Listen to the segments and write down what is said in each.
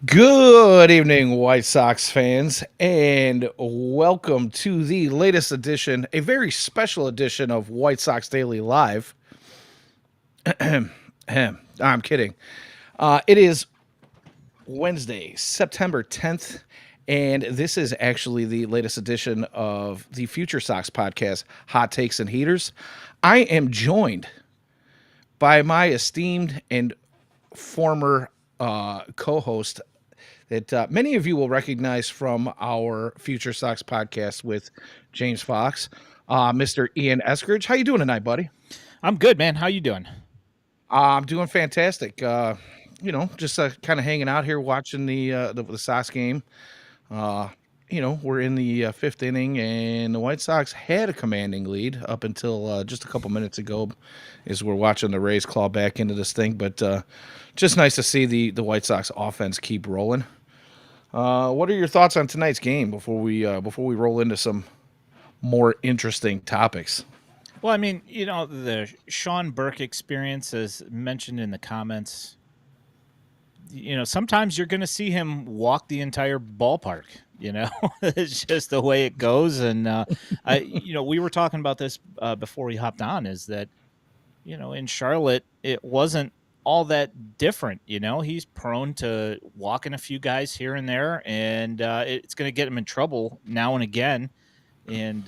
Good evening, White Sox fans, and welcome to the latest edition, a very special edition of White Sox Daily Live. I'm kidding. It is Wednesday, September 10th, and this is actually the latest edition of the Future Sox podcast, Hot Takes and Heaters. I am joined by my esteemed and former co-host that many of you will recognize from our Future Sox podcast with James Fox, Mr. Ian Eskridge. How you doing tonight, buddy? I'm good, man. How you doing? I'm doing fantastic. Just kind of hanging out here watching the Sox game. Uh, we're in the fifth inning, and the White Sox had a commanding lead up until just a couple minutes ago, as we're watching the Rays claw back into this thing. But just nice to see the White Sox offense keep rolling. What are your thoughts on tonight's game before we roll into some more interesting topics? Well, I mean, the Sean Burke experience, as mentioned in the comments, sometimes you're going to see him walk the entire ballpark. It's just the way it goes. And, we were talking about this before we hopped on is that, in Charlotte, it wasn't all that different. He's prone to walking a few guys here and there, and it's going to get him in trouble now and again. And,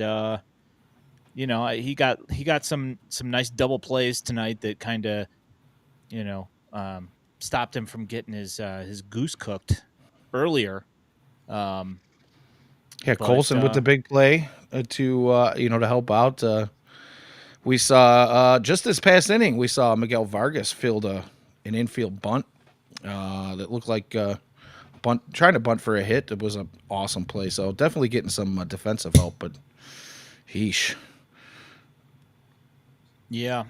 he got some nice double plays tonight that kind of you know stopped him from getting his goose cooked earlier. Um, Yeah, but Colson with the big play to help out. We saw just this past inning, we saw Miguel Vargas field an infield bunt that looked like bunt trying to bunt for a hit. It was an awesome play. So definitely getting some defensive help, but heesh. yeah,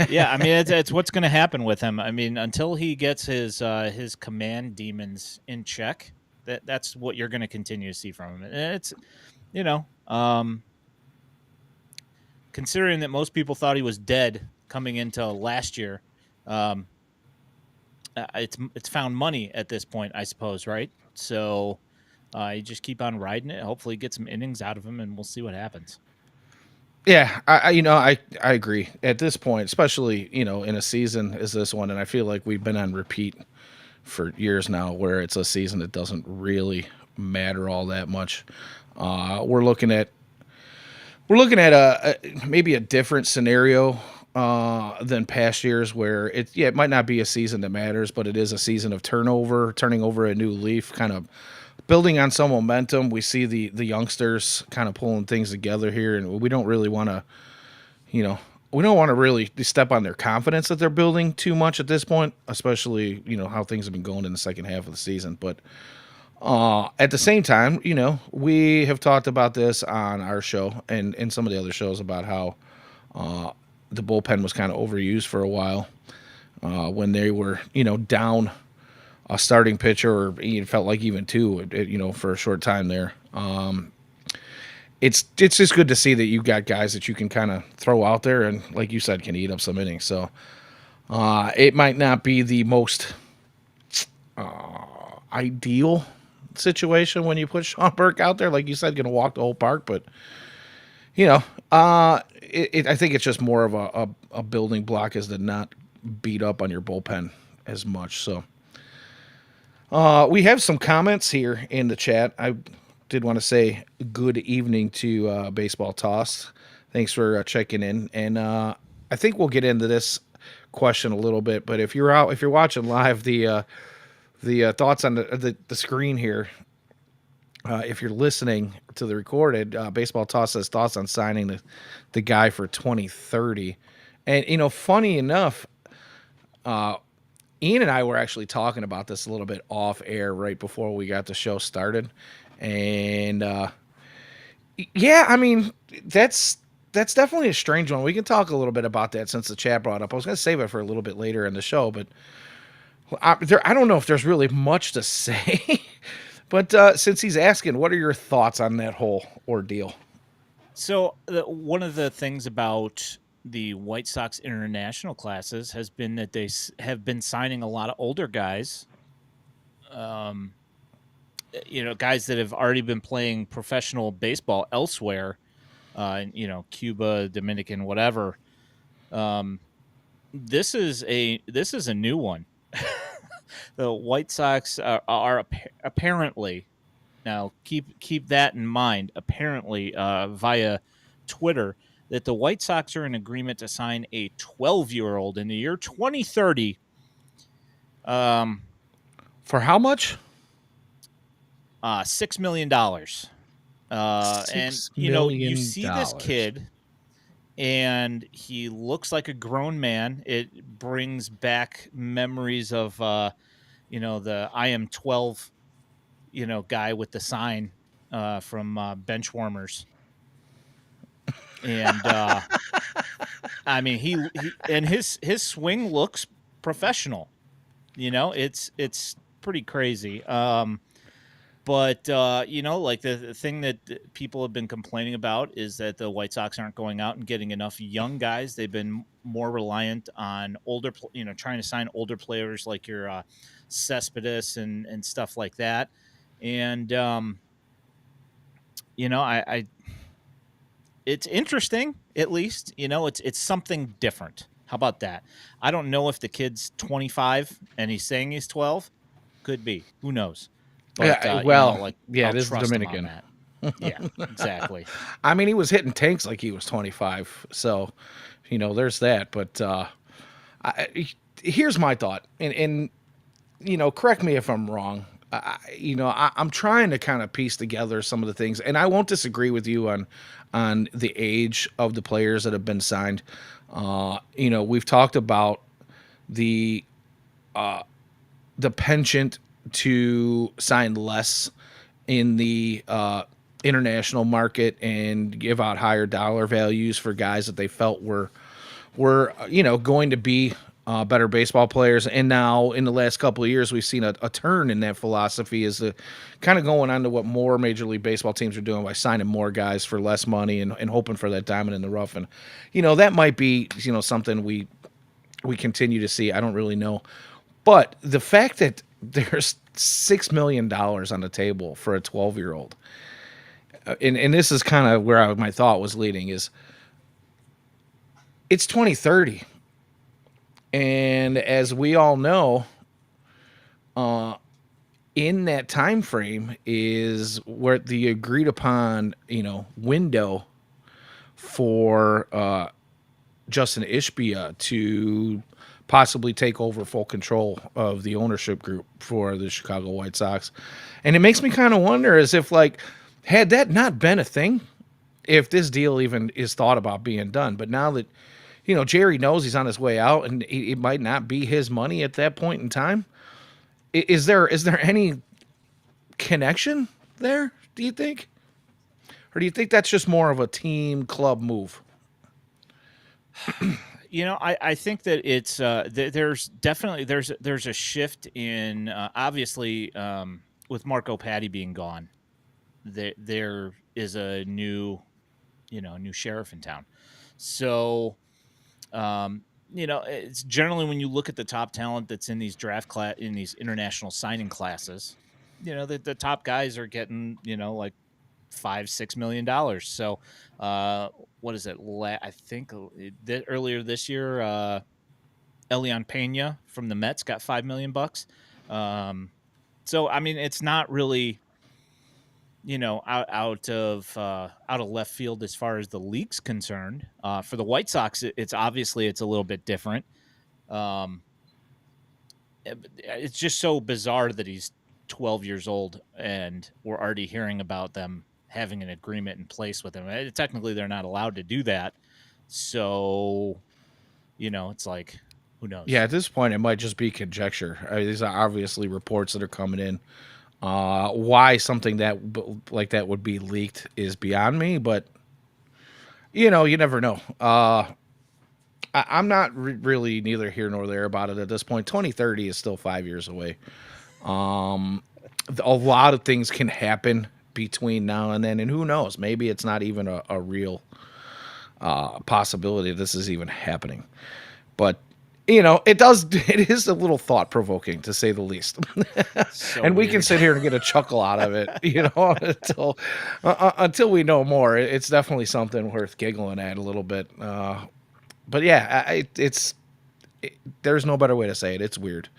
yeah. I mean, it's what's going to happen with him. I mean, until he gets his command demons in check, that's what you're going to continue to see from him. And it's you know. Considering that most people thought he was dead coming into last year, um, it's found money at this point, I suppose, right? So you just keep on riding it. Hopefully, get some innings out of him, and we'll see what happens. Yeah, I agree at this point, especially in a season as this one, and I feel like we've been on repeat for years now, where it's a season that doesn't really matter all that much. We're looking at maybe a different scenario than past years, where it might not be a season that matters, but it is a season of turning over a new leaf, kind of building on some momentum. We see the youngsters kind of pulling things together here, and we don't really want to, you know, we don't want to really step on their confidence that they're building too much at this point, especially how things have been going in the second half of the season. But at the same time, we have talked about this on our show and some of the other shows about how the bullpen was kind of overused for a while when they were, down a starting pitcher, or it felt like even two, for a short time there. It's just good to see that you got guys that you can kind of throw out there and, like you said, can eat up some innings. So it might not be the most ideal situation when you put Sean Burke out there, like you said, going to walk the whole park. But I think it's just more of a building block as to not beat up on your bullpen as much. So we have some comments here in the chat. I did want to say good evening to Baseball Toss. Thanks for checking in, and I think we'll get into this question a little bit. But if you're watching live, the thoughts on the screen here. If you're listening to the recorded, Baseball Toss says thoughts on signing the guy for 2030. And funny enough, Ian and I were actually talking about this a little bit off air right before we got the show started, and yeah, I mean that's definitely a strange one. We can talk a little bit about that since the chat brought up. I was going to save it for a little bit later in the show, but I don't know if there's really much to say. But since he's asking, what are your thoughts on that whole ordeal? So one of the things about the White Sox international classes has been that they have been signing a lot of older guys um, guys that have already been playing professional baseball elsewhere, Cuba, Dominican, whatever. Um, this is a new one. The White Sox are apparently, now keep that in mind. Apparently, via Twitter, that the White Sox are in agreement to sign a 12-year-old in the year 2030. Um, For how much? $6 million. And $6 you million. see this kid, and he looks like a grown man. It brings back memories of the I am 12, guy with the sign from Benchwarmers. And I mean, he and his swing looks professional. It's pretty crazy. But like the thing that people have been complaining about is that the White Sox aren't going out and getting enough young guys. They've been more reliant on trying to sign older players like your Cespedes and stuff like that. And I it's interesting, at least. It's something different. How about that? I don't know if the kid's 25 and he's saying he's 12. Could be. Who knows? But Yeah, well, like, yeah, I'll it is trust him on Dominican. that. Yeah, exactly. I mean, he was hitting tanks like he was 25, so there's that. But here's my thought, and correct me if I'm wrong. I'm trying to kind of piece together some of the things, and I won't disagree with you on the age of the players that have been signed. We've talked about the the penchant to sign less in the international market and give out higher dollar values for guys that they felt were going to be better baseball players. And now in the last couple of years, we've seen a turn in that philosophy, is the kind of going on to what more Major League Baseball teams are doing by signing more guys for less money and hoping for that diamond in the rough. And that might be something we continue to see. I don't really know, but the fact that there's $6 million on the table for a 12-year-old, and this is kind of where my thought was leading, is it's 2030. And as we all know, in that time frame is where the agreed upon, window for Justin Ishbia to possibly take over full control of the ownership group for the Chicago White Sox. And it makes me kind of wonder, as if, like, had that not been a thing, if this deal even is thought about being done. But now that Jerry knows he's on his way out, and it might not be his money at that point in time. Is there any connection there, do you think? Or do you think that's just more of a team club move? I think that it's there's definitely there's a shift in obviously, with Marco Patti being gone, there is a new sheriff in town. So it's generally, when you look at the top talent that's in these in these international signing classes, the top guys are getting like $5-6 million. So what is it? I think earlier this year, Elian Pena from the Mets got $5 million. So I mean, it's not really out of left field as far as the league's concerned. For the White Sox, it's obviously it's a little bit different. Um, it's just so bizarre that he's 12 years old and we're already hearing about them having an agreement in place with him. Technically, they're not allowed to do that. So, it's like, who knows? Yeah, at this point, it might just be conjecture. These are obviously reports that are coming in. Why something like that would be leaked is beyond me, but you never know. I'm not really neither here nor there about it at this point. 2030 is still 5 years away. A lot of things can happen between now and then, and who knows? Maybe it's not even a real possibility this is even happening. But it does. It is a little thought provoking to say the least, So and we can weird. sit here and get a chuckle out of it, until we know more. It's definitely something worth giggling at a little bit. But yeah, there's no better way to say it. It's weird.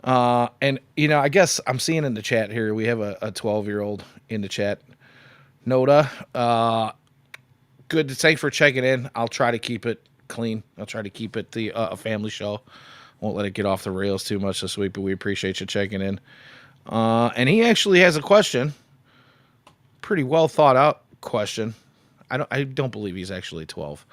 And I guess I'm seeing in the chat here we have a 12-year-old in the chat. Noda, good. Thanks for checking in. I'll try to keep it clean. I'll try to keep it a family show. Won't let it get off the rails too much this week, but we appreciate you checking in. And he actually has a question. Pretty well thought out question. I don't believe he's actually 12.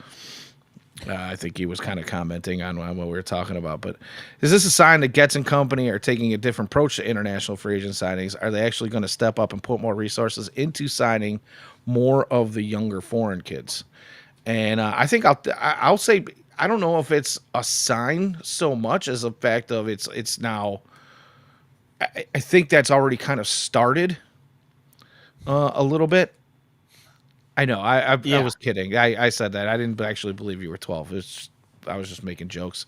I think he was kind of commenting on what we were talking about. But is this a sign that Getz and company are taking a different approach to international free agent signings? Are they actually going to step up and put more resources into signing more of the younger foreign kids? And I think I'll say I don't know if it's a sign so much as a fact of it's now. I think that's already kind of started a little bit. I know. I Yeah. was kidding. I said that. I didn't actually believe you were 12. I was just making jokes,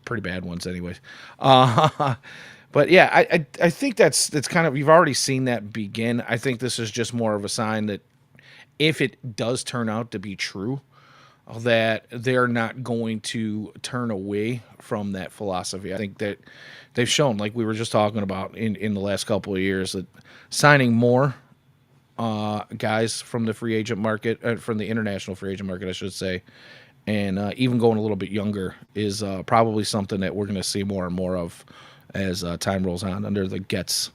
pretty bad ones, anyways. Uh, but yeah, I think that's kind of you've already seen that begin. I think this is just more of a sign that if it does turn out to be true, that they're not going to turn away from that philosophy. I think that they've shown, like we were just talking about in the last couple of years, that signing more guys from the free agent market, from the international free agent market, I should say, and even going a little bit younger is probably something that we're going to see more and more of as time rolls on under the Getz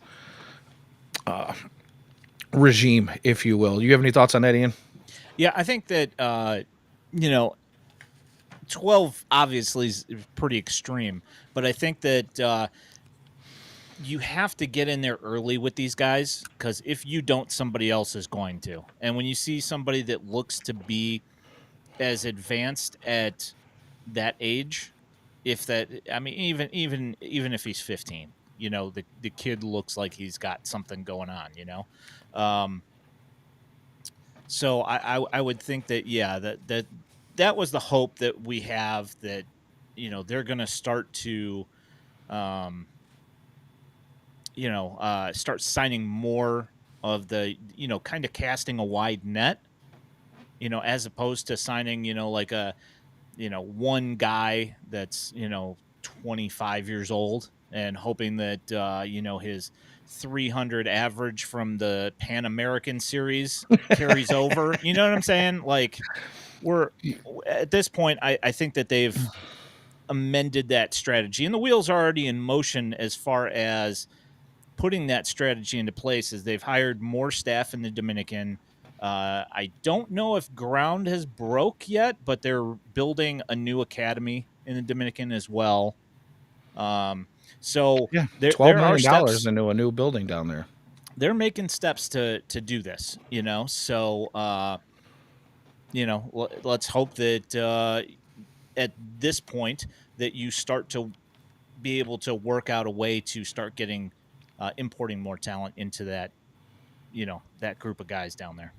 regime, if you will. You have any thoughts on that, Ian? Yeah, I think that you know 12 obviously is pretty extreme, but I think that you have to get in there early with these guys because if you don't, somebody else is going to. And when you see somebody that looks to be as advanced at that age, if that, I mean, even if he's 15, the kid looks like he's got something going on. Um, so I would think that yeah that was the hope that we have that they're going to start to um, start signing more of the kind of casting a wide net, as opposed to signing like a one guy that's 25 years old and hoping that his 300 average from the Pan American series carries over. You know what I'm saying? Like we're at this point, I think that they've amended that strategy and the wheels are already in motion as far as putting that strategy into place. As they've hired more staff in the Dominican. I don't know if ground has broke yet, but they're building a new academy in the Dominican as well. So Yeah, twelve there are million dollars steps. into a new building down there. They're making steps to do this. So let's hope that at this point that you start to be able to work out a way to start getting importing more talent into that group of guys down there.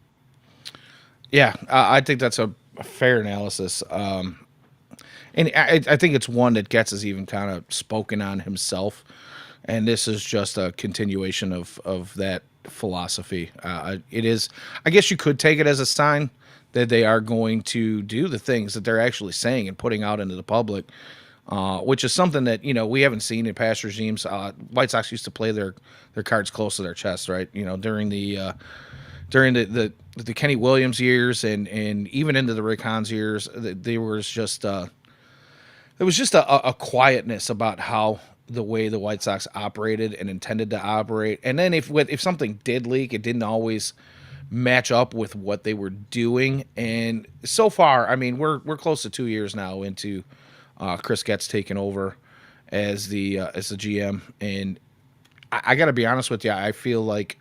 Yeah, I think that's a fair analysis. And I think it's one that Getz has even kind of spoken on himself, and this is just a continuation of that philosophy. It is, I guess, you could take it as a sign that they are going to do the things that they're actually saying and putting out into the public, which is something that we haven't seen in past regimes. White Sox used to play their cards close to their chest, right? During the Kenny Williams years and even into the Rick Hahns years, there was just a quietness about how the way the White Sox operated and intended to operate. And then if something did leak, it didn't always match up with what they were doing. And so far, I mean, we're close to 2 years now into Chris Getz taking over as the GM, and I got to be honest with you, I feel like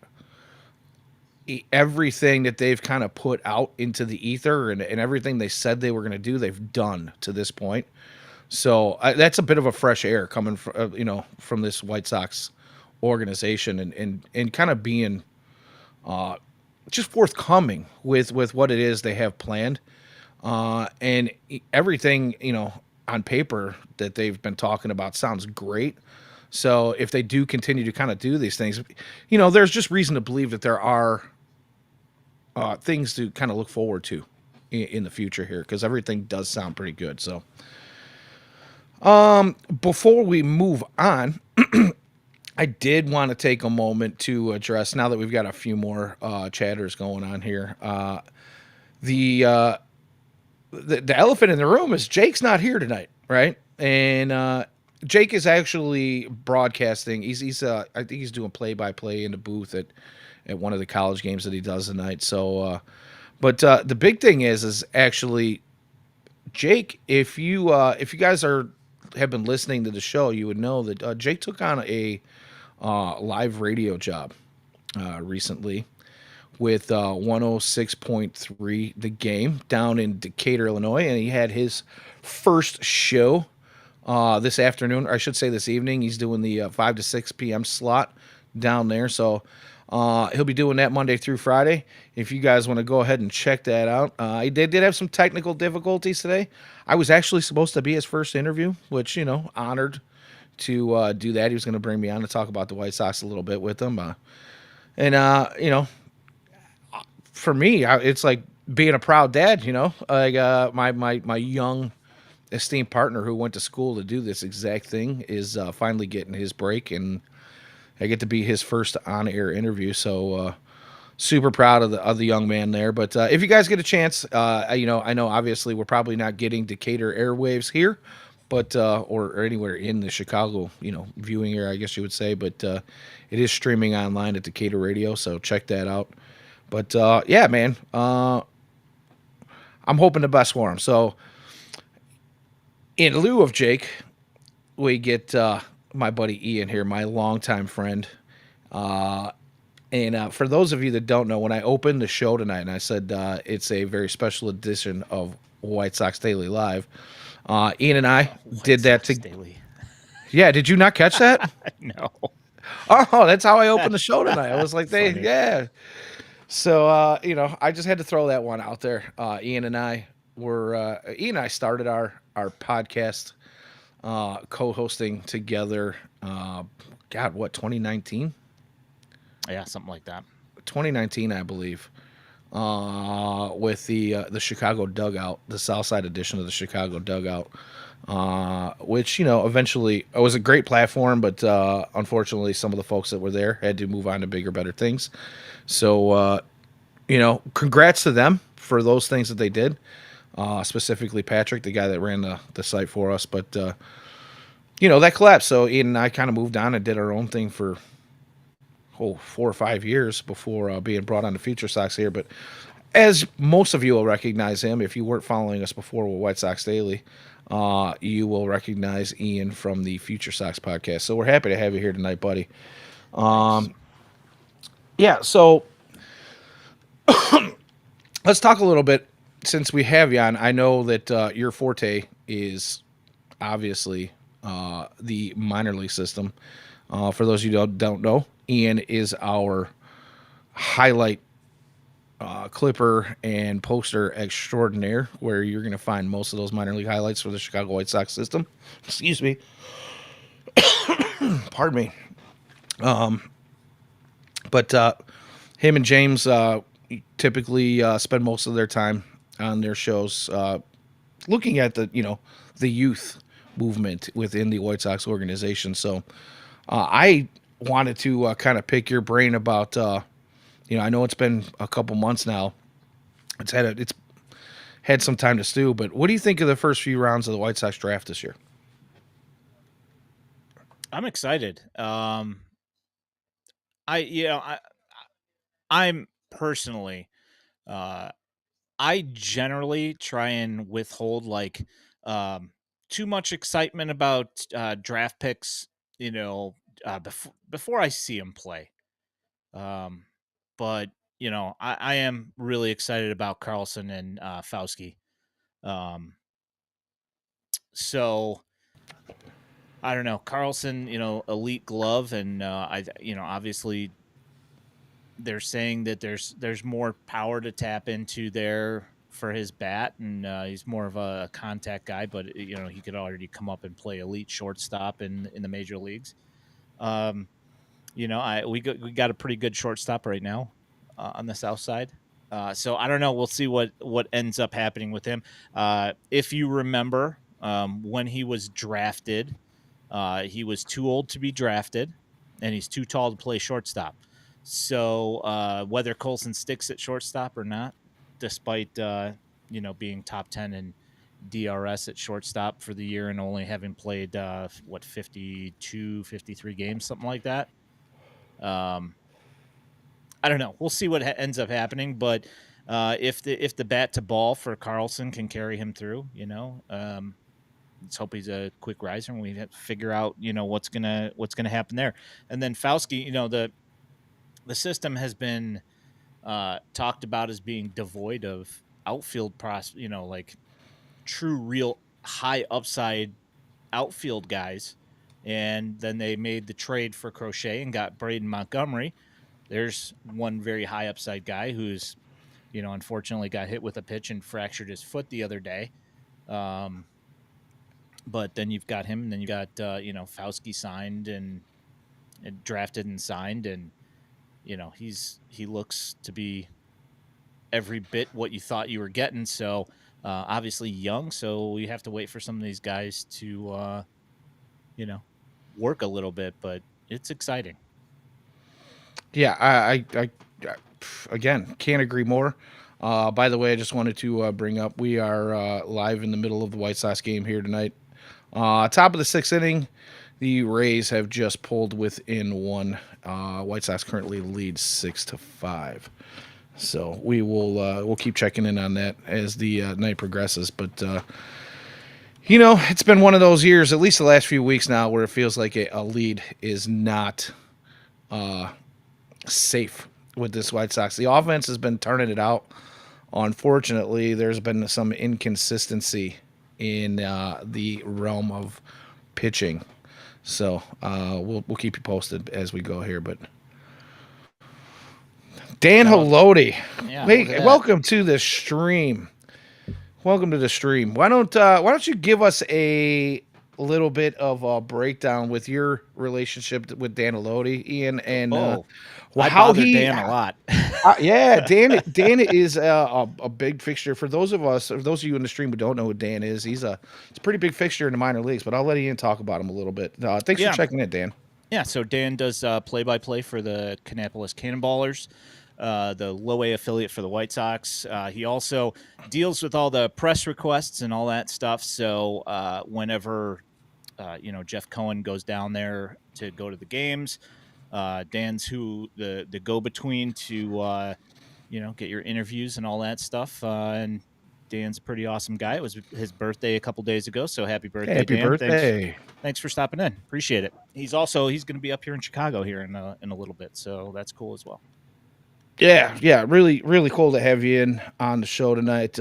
everything that they've kind of put out into the ether and everything they said they were going to do, they've done to this point. So that's a bit of a fresh air coming from from this White Sox organization and kind of being just forthcoming with what it is they have planned, and everything on paper that they've been talking about sounds great. So if they do continue to kind of do these things, there's just reason to believe that there are things to kind of look forward to in the future here because everything does sound pretty good. So before we move on, I did want to take a moment to address now that we've got a few more chatters going on here. The, uh, the elephant in the room is Jake's not here tonight, right? And Jake is actually broadcasting. He's I think he's doing play by play in the booth at one of the college games that he does tonight. So, but the big thing is actually Jake. If you guys have been listening to the show, you would know that Jake took on a live radio job recently with 106.3 The Game down in Decatur, Illinois, and he had his first show this afternoon, or I should say this evening. He's doing the 5 to 6 p.m. slot down there, so he'll be doing that Monday through Friday. If you guys want to go ahead and check that out, he did have some technical difficulties today. I was actually supposed to be his first interview, which honored to do that. He was going to bring me on to talk about the White Sox a little bit with them, and for me, it's like being a proud dad. Like my young esteemed partner who went to school to do this exact thing is finally getting his break, and I get to be his first on-air interview. So super proud of the young man there. But if you guys get a chance, I know obviously we're probably not getting Decatur airwaves here, but or anywhere in the Chicago viewing area, I guess you would say. But it is streaming online at Decatur Radio, so check that out. But yeah, man, I'm hoping the best for him. So in lieu of Jake, we get my buddy Ian here, my longtime friend. And for those of you that don't know, when I opened the show tonight and I said it's a very special edition of White Sox Daily Live, Ian and I did that to. Daily. Yeah, did you not catch that? No. Oh, that's how I opened the show tonight. I was like, Funny. yeah. So I just had to throw that one out there. Ian and I started our podcast co-hosting together. God, what 2019? Yeah, something like that. 2019, I believe. With the Chicago Dugout, the South Side edition of the Chicago Dugout, which eventually it was a great platform, but unfortunately, some of the folks that were there had to move on to bigger, better things. So congrats to them for those things that they did. Specifically, Patrick, the guy that ran the site for us, but that collapsed. So Ian and I kind of moved on and did our own thing for 4 or 5 years before being brought on to FutureSox here. But as most of you will recognize him, if you weren't following us before with White Sox Daily, you will recognize Ian from the FutureSox podcast. So we're happy to have you here tonight, buddy. Yeah, so let's talk a little bit since we have you on. I know that your forte is obviously the minor league system. For those of you who don't know, Ian is our highlight clipper and poster extraordinaire, where you're going to find most of those minor league highlights for the Chicago White Sox system. Excuse me. Pardon me. But him and James typically spend most of their time on their shows looking at the youth movement within the White Sox organization. So I wanted to kind of pick your brain about I know it's been a couple months now. It's had some time to stew, but what do you think of the first few rounds of the White Sox draft this year? I'm excited. I'm personally, uh, I generally try and withhold um, too much excitement about draft picks, before I see them play. Um, but I am really excited about Carlson and Fauski. Um, so I don't know, Carlson, elite glove, and obviously they're saying that there's more power to tap into there. for his bat, and he's more of a contact guy. But he could already come up and play elite shortstop in the major leagues. Um, we got a pretty good shortstop right now on the south side. So I don't know. We'll see what ends up happening with him. If you remember, when he was drafted, he was too old to be drafted, and he's too tall to play shortstop. So whether Colson sticks at shortstop or not, despite being top 10 in DRS at shortstop for the year and only having played 52, 53 games, something like that. Um, I don't know. We'll see what ends up happening, but if the bat to ball for Carlson can carry him through, let's hope he's a quick riser, and we have to figure out what's gonna happen there. And then Fauski, the system has been talked about as being devoid of outfield like true, real high upside outfield guys. And then they made the trade for Crochet and got Braden Montgomery. There's one very high upside guy who's, unfortunately got hit with a pitch and fractured his foot the other day. But then you've got him, and then you got Fauski signed and drafted and signed, and he looks to be every bit what you thought you were getting. So obviously young, so we have to wait for some of these guys to work a little bit, but it's exciting. Yeah, again can't agree more. By the way, I just wanted to bring up we are live in the middle of the White Sox game here tonight. Top of the sixth inning, the Rays have just pulled within one. White Sox currently lead 6-5. So we'll keep checking in on that as the night progresses. But it's been one of those years, at least the last few weeks now, where it feels like a lead is not safe with this White Sox. The offense has been turning it out. Unfortunately, there's been some inconsistency in the realm of pitching. So we'll keep you posted as we go here. But Dan Haloti, Yeah, hey, welcome to the stream. Welcome to the stream. Why don't you give us a little bit of a breakdown with your relationship with Dan Haloti, Ian, and I how bother Dan a lot. yeah, Dan is a big fixture for those of you in the stream who don't know who Dan is. He's a pretty big fixture in the minor leagues. But I'll let Ian talk about him a little bit. Thanks for checking in, Dan. Yeah, so Dan does play-by-play for the Kannapolis Cannonballers, the low A affiliate for the White Sox. He also deals with all the press requests and all that stuff. So whenever Jeff Cohen goes down there to go to the games, Dan's the go-between to get your interviews and all that stuff. And Dan's a pretty awesome guy. It was his birthday a couple days ago, so happy birthday, happy Dan! Birthday! Thanks for stopping in. Appreciate it. He's going to be up here in Chicago here in a little bit, so that's cool as well. Yeah, really, really cool to have you in on the show tonight.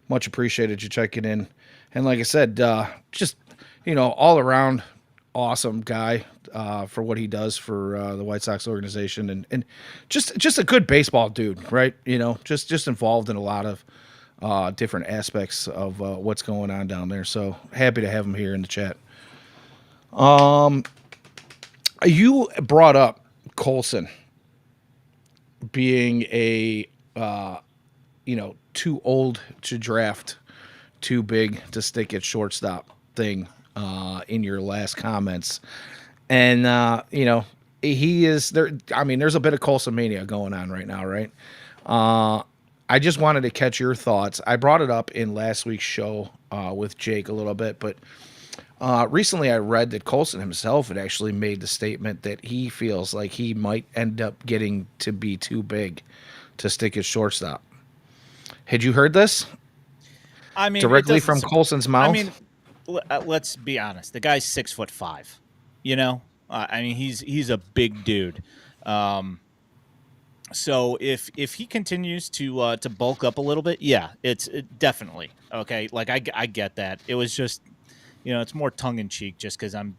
Much appreciated you checking in, and like I said, just all around awesome guy for what he does for the White Sox organization, and just a good baseball dude, right? Just involved in a lot of different aspects of what's going on down there. So happy to have him here in the chat. You brought up Colson being a too old to draft, too big to stick at shortstop thing in your last comments, and he is there. I mean, there's a bit of Colson mania going on right now, right? I just wanted to catch your thoughts. I brought it up in last week's show with Jake a little bit, but recently I read that Colson himself had actually made the statement that he feels like he might end up getting to be too big to stick at shortstop. Had you heard this? I mean, directly from Colson's mouth? I mean, let's be honest. The guy's 6'5". I mean, he's a big dude. So if he continues to bulk up a little bit, yeah, it's definitely okay. Like I get that. It was just it's more tongue in cheek, just because I'm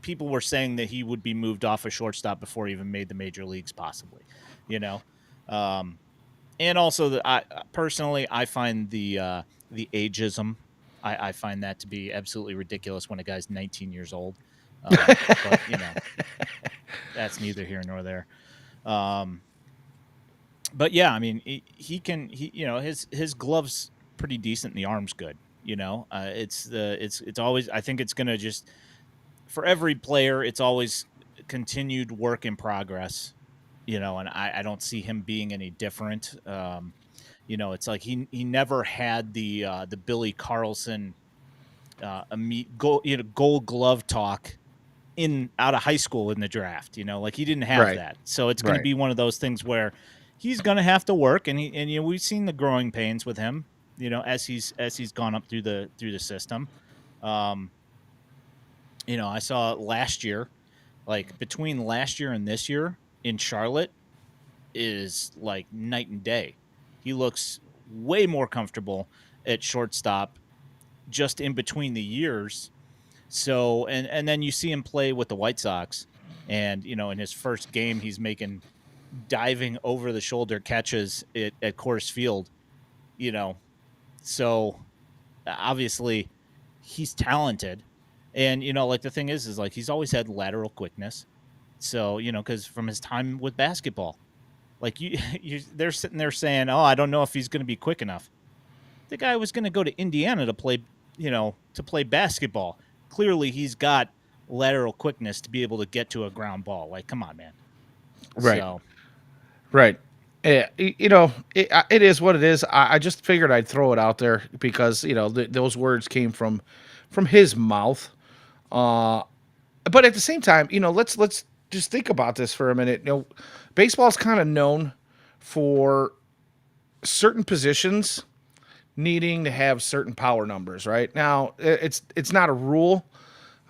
people were saying that he would be moved off a shortstop before he even made the major leagues, possibly. And also, I personally, I find the ageism. I find that to be absolutely ridiculous when a guy's 19 years old. But that's neither here nor there. Um, but yeah, I mean, he can. His gloves pretty decent. And the arm's good. It's always. I think it's gonna just for every player. It's always continued work in progress. And I don't see him being any different. It's like he never had the Billy Carlson gold glove talk in out of high school in the draft. Like he didn't have Right. that. So it's going to Right. be one of those things where he's going to have to work, and we've seen the growing pains with him. As he's gone up through the system. Um, I saw last year, like between last year and this year in Charlotte is like night and day. He looks way more comfortable at shortstop just in between the years. So and then you see him play with the White Sox, and in his first game he's making diving over the shoulder catches at Coors Field. You know, so obviously he's talented, and like the thing is like he's always had lateral quickness. So because from his time with basketball, like they're sitting there saying, "Oh, I don't know if he's going to be quick enough." The guy was going to go to Indiana to play basketball. Clearly, he's got lateral quickness to be able to get to a ground ball. Like, come on, man. Right. So, Right. Yeah, it is what it is. I just figured I'd throw it out there because those words came from his mouth. Uh, but at the same time, let's just think about this for a minute. Baseball's kind of known for certain positions needing to have certain power numbers. Right now, it's not a rule,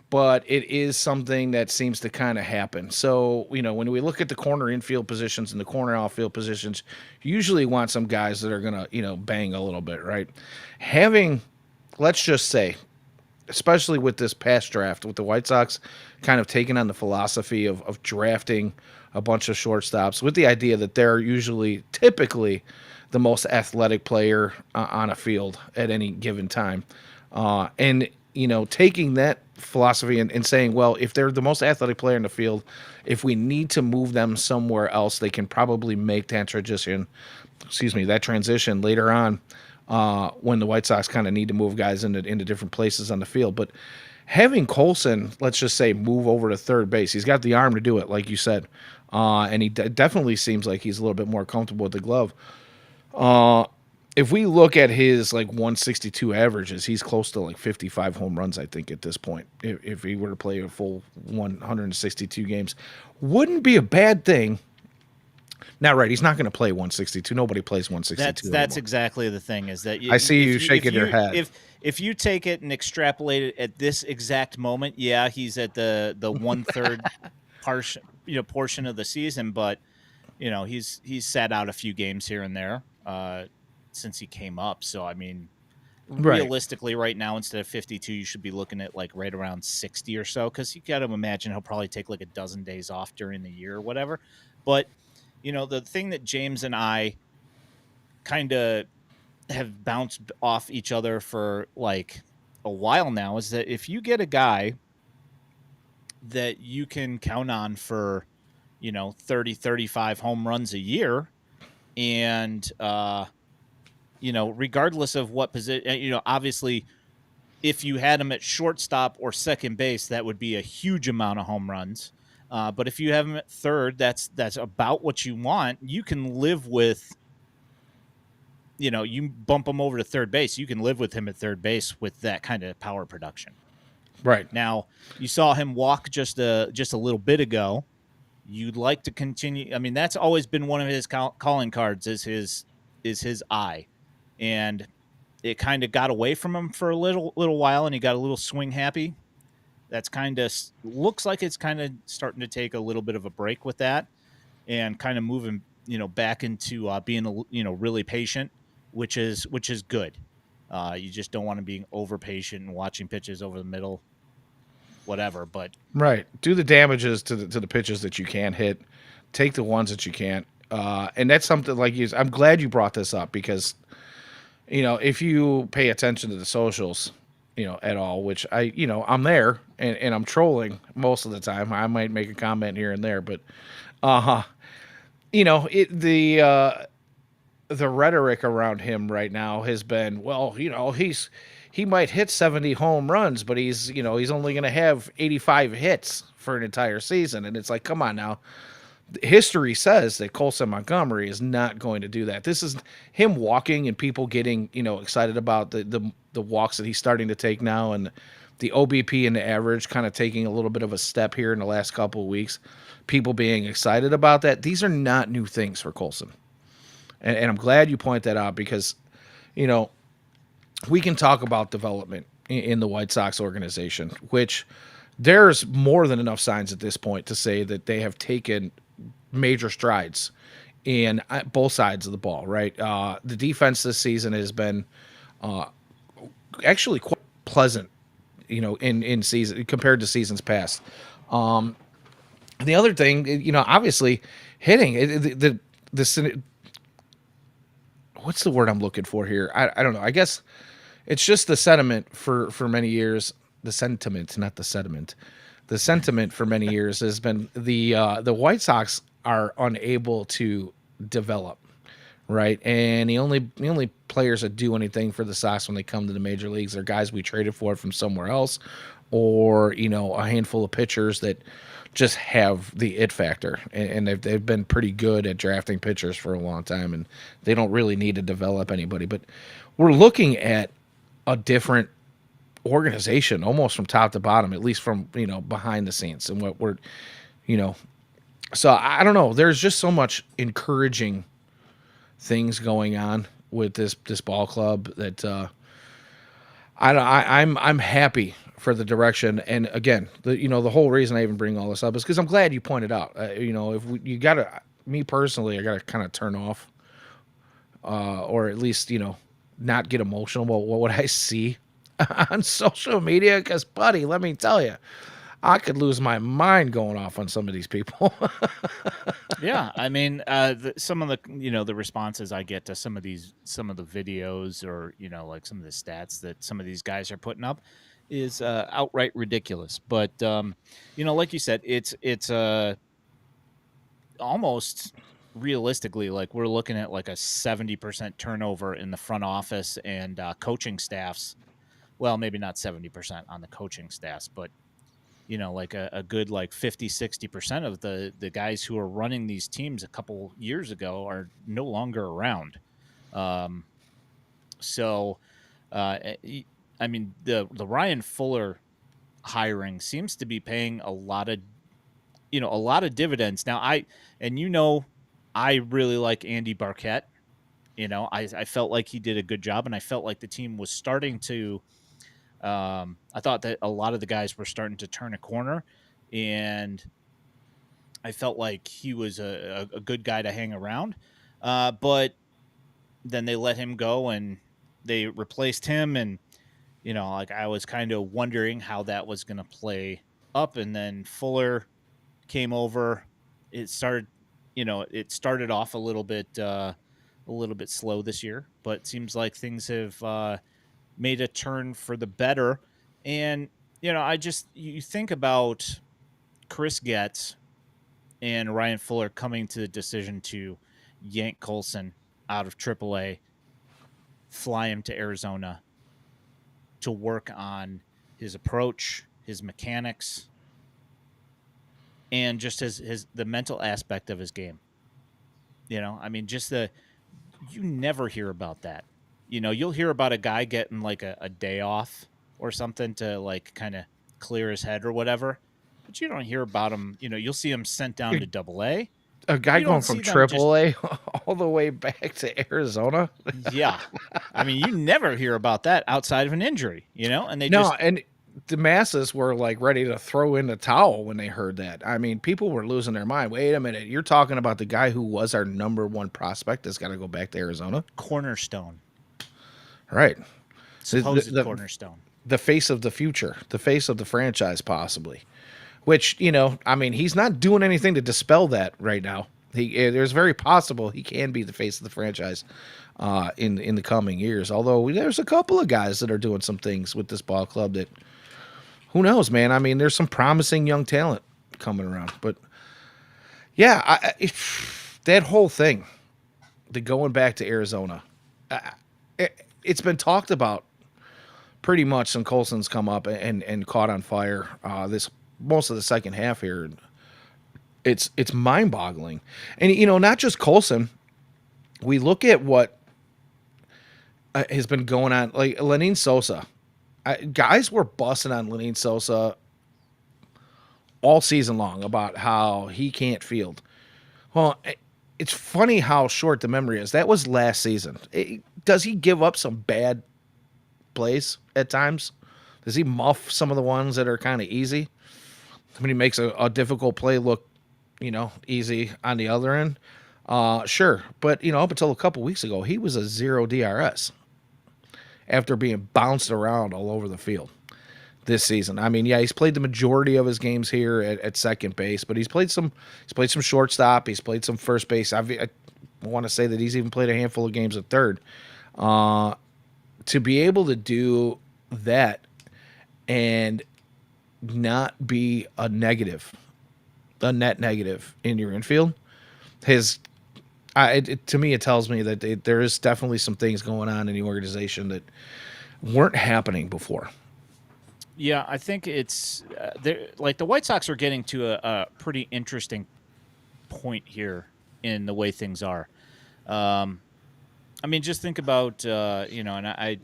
but it is something that seems to kind of happen. So, when we look at the corner infield positions and the corner outfield positions, you usually want some guys that are going to, bang a little bit, right? Having, let's just say, especially with this past draft, with the White Sox kind of taking on the philosophy of drafting a bunch of shortstops with the idea that they're typically the most athletic player on a field at any given time. And taking that philosophy and saying, well, if they're the most athletic player in the field, if we need to move them somewhere else, they can probably make that transition later on when the White Sox kind of need to move guys into different places on the field. But having Colson, let's just say, move over to third base, he's got the arm to do it, like you said, and he definitely seems like he's a little bit more comfortable with the glove. If we look at his like 162 averages, he's close to like 55 home runs, I think, at this point. If he were to play a full 162 games, wouldn't be a bad thing. Now, right, he's not going to play 162. Nobody plays 162 that's anymore. exactly the thing is that I see you shaking your head. if you take it and extrapolate it at this exact moment, yeah, he's at the 1/3 portion of the season, but he's sat out a few games here and there since he came up. So I mean, Right, realistically, right now instead of 52, you should be looking at like right around 60 or so, because you got to imagine he'll probably take like a dozen days off during the year or whatever. But the thing that James and I kind of have bounced off each other for like a while now is that if you get a guy that you can count on for 30-35 home runs a year, and regardless of what position, obviously if you had him at shortstop or second base, that would be a huge amount of home runs. But if you have him at third, that's about what you want. You can live with, you bump him over to third base. You can live with him at third base with that kind of power production. right, Now, you saw him walk just a little bit ago. You'd like to continue. I mean, that's always been one of his calling cards is his eye, and it kind of got away from him for a little while, and he got a little swing happy. That's kind of looks like it's kind of starting to take a little bit of a break with that, and kind of moving back into being really patient, which is good. You just don't want to be over patient and watching pitches over the middle, whatever. But right. Do the damages to the pitches that you can hit. Take the ones that you can't. And that's something like you. I'm glad you brought this up because if you pay attention to the socials, at all, which I'm there and I'm trolling most of the time. I might make a comment here and there, but uh, the rhetoric around him right now has been, well, he might hit 70 home runs, but he's only going to have 85 hits for an entire season, and it's like, come on now. History says that Colson Montgomery is not going to do that. This is him walking and people getting, excited about the walks that he's starting to take now, and the OBP and the average kind of taking a little bit of a step here in the last couple of weeks. People being excited about that. These are not new things for Colson. And I'm glad you point that out because, you know, we can talk about development in the White Sox organization, which there's more than enough signs at this point to say that they have taken major strides in both sides of the ball, right? The defense this season has been actually quite pleasant, in season compared to seasons past. The other thing, obviously hitting the what's the word I'm looking for here? I don't know. I guess it's just the sentiment for many years. The sentiment, not the sediment. The sentiment for many years has been the White Sox are unable to develop, right? And the only players that do anything for the Sox when they come to the major leagues are guys we traded for from somewhere else, or a handful of pitchers that just have the it factor, and they've been pretty good at drafting pitchers for a long time, and they don't really need to develop anybody. But we're looking at a different organization almost from top to bottom, at least from behind the scenes, and what we're so I don't know. There's just so much encouraging things going on with this ball club that I'm happy for the direction. And again, the whole reason I even bring all this up is because I'm glad you pointed out. If you gotta, me personally, I gotta kind of turn off, or at least not get emotional about what I see on social media. Because, buddy, let me tell you, I could lose my mind going off on some of these people. Yeah, I mean, some of the the responses I get to some of the videos, or like some of the stats that some of these guys are putting up is outright ridiculous. But like you said, it's almost realistically, like we're looking at like a 70% turnover in the front office and coaching staffs. Well, maybe not 70% on the coaching staffs, but like a good like 50-60% of the guys who are running these teams a couple years ago are no longer around. So I mean, the Ryan Fuller hiring seems to be paying a lot of dividends. Now I really like Andy Barkett. I felt like he did a good job, and I felt like the team was starting to I thought that a lot of the guys were starting to turn a corner, and I felt like he was a good guy to hang around. But then they let him go, and they replaced him, and like I was kind of wondering how that was going to play up. And then Fuller came over. It started off a little bit slow this year, but it seems like things have made a turn for the better. And you think about Chris Getz and Ryan Fuller coming to the decision to yank Colson out of AAA, fly him to Arizona to work on his approach, his mechanics, and just the mental aspect of his game. I mean, you never hear about that. You'll hear about a guy getting like a day off or something to like kind of clear his head or whatever, but you don't hear about him. You'll see him sent down to AA. A guy You going don't from see them AAA all the way back to Arizona. Yeah, I mean, you never hear about that outside of an injury, and and the masses were like ready to throw in the towel when they heard that. I mean, people were losing their mind. Wait a minute, you're talking about the guy who was our number one prospect that's got to go back to Arizona? cornerstone, Right. supposed cornerstone. The face of the future, the face of the franchise, possibly. Which, I mean, he's not doing anything to dispel that right now. There's very possible he can be the face of the franchise in the coming years. Although there's a couple of guys that are doing some things with this ball club that who knows, man. I mean, there's some promising young talent coming around, but yeah, that whole thing, the going back to Arizona, it's been talked about pretty much since Colson's come up and caught on fire this most of the second half here. It's mind boggling, and not just Colson. We look at what has been going on, like Lenyn Sosa. Guys were busting on Lenyn Sosa all season long about how he can't field. Well, it's funny how short the memory is. That was last season. Does he give up some bad plays at times? Does he muff some of the ones that are kind of easy? When he makes a difficult play look, easy on the other end? Sure. But, up until a couple weeks ago, he was a 0 DRS after being bounced around all over the field this season. I mean, yeah, he's played the majority of his games here at second base, but he's played some shortstop. He's played some first base. I want to say that he's even played a handful of games at third. To be able to do that and not be a net negative in your infield, to me, it tells me that there is definitely some things going on in the organization that weren't happening before. Yeah, I think it's like the White Sox are getting to a pretty interesting point here in the way things are. I mean, just think about and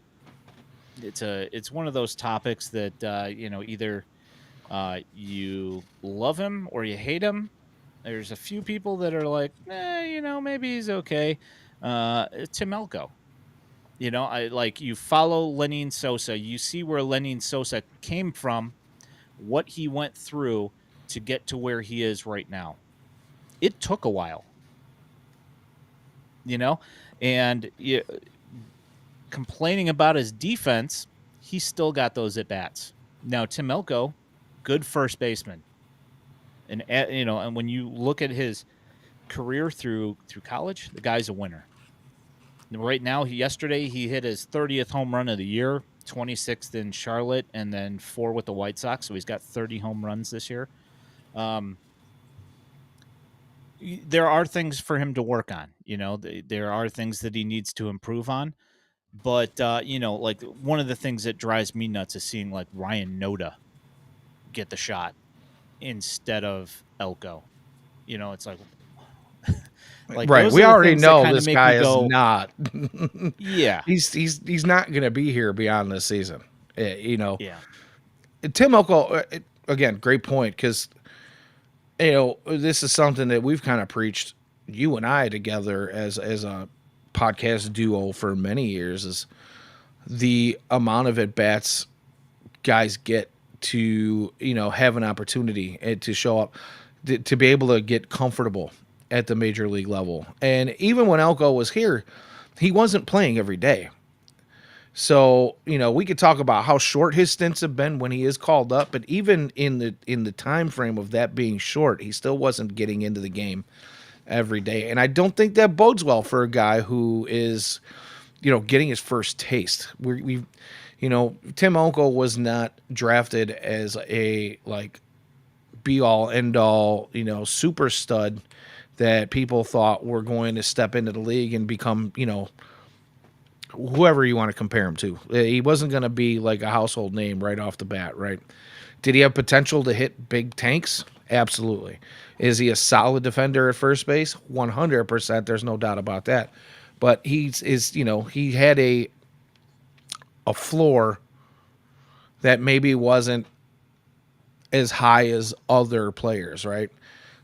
it's one of those topics that either you love him or you hate him. There's a few people that are like, maybe he's okay. Tim Elko. You follow Lenyn Sosa, you see where Lenyn Sosa came from, what he went through to get to where he is right now. It took a while, and complaining about his defense, he still got those at bats. Now, Tim Elko, good first baseman. And and when you look at his career through college, the guy's a winner. And right now, yesterday he hit his 30th home run of the year, 26th in Charlotte, and then 4 with the White Sox. So he's got 30 home runs this year. There are things for him to work on. There are things that he needs to improve on. But like one of the things that drives me nuts is seeing like Ryan Noda get the shot instead of Elko. It's like Right. We already know this guy is go, not. Yeah. He's not going to be here beyond this season. Yeah. Tim Elko, again, great point, because this is something that we've kind of preached, you and I together as a podcast duo for many years, is the amount of at bats guys get to have an opportunity and to show up, to be able to get comfortable at the major league level. And even when Elko was here, he wasn't playing every day. So, we could talk about how short his stints have been when he is called up, but even in the time frame of that being short, he still wasn't getting into the game every day. And I don't think that bodes well for a guy who is, getting his first taste. Tim Elko was not drafted as a be all end all, super stud that people thought were going to step into the league and become, whoever you want to compare him to. He wasn't going to be like a household name right off the bat, right? Did he have potential to hit big tanks? Absolutely. Is he a solid defender at first base? 100%. There's no doubt about that. But he had a floor that maybe wasn't as high as other players, right?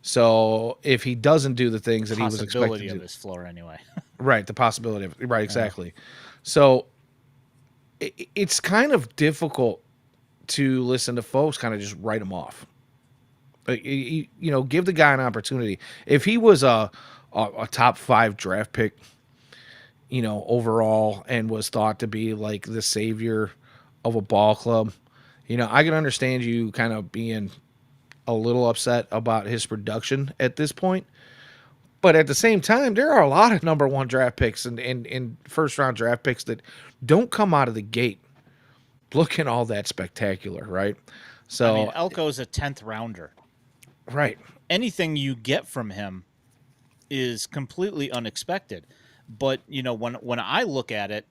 So if he doesn't do the things that he was expected to do, of his floor anyway. Right, the possibility of right, exactly. So it's kind of difficult to listen to folks kind of just write him off. Give the guy an opportunity. If he was a top 5 draft pick, overall, and was thought to be like the savior of a ball club, I can understand you kind of being a little upset about his production at this point. But at the same time, there are a lot of number one draft picks and first round draft picks that don't come out of the gate looking all that spectacular, right? I mean, So, Elko's a 10th rounder. right, Anything you get from him is completely unexpected. But, when I look at it,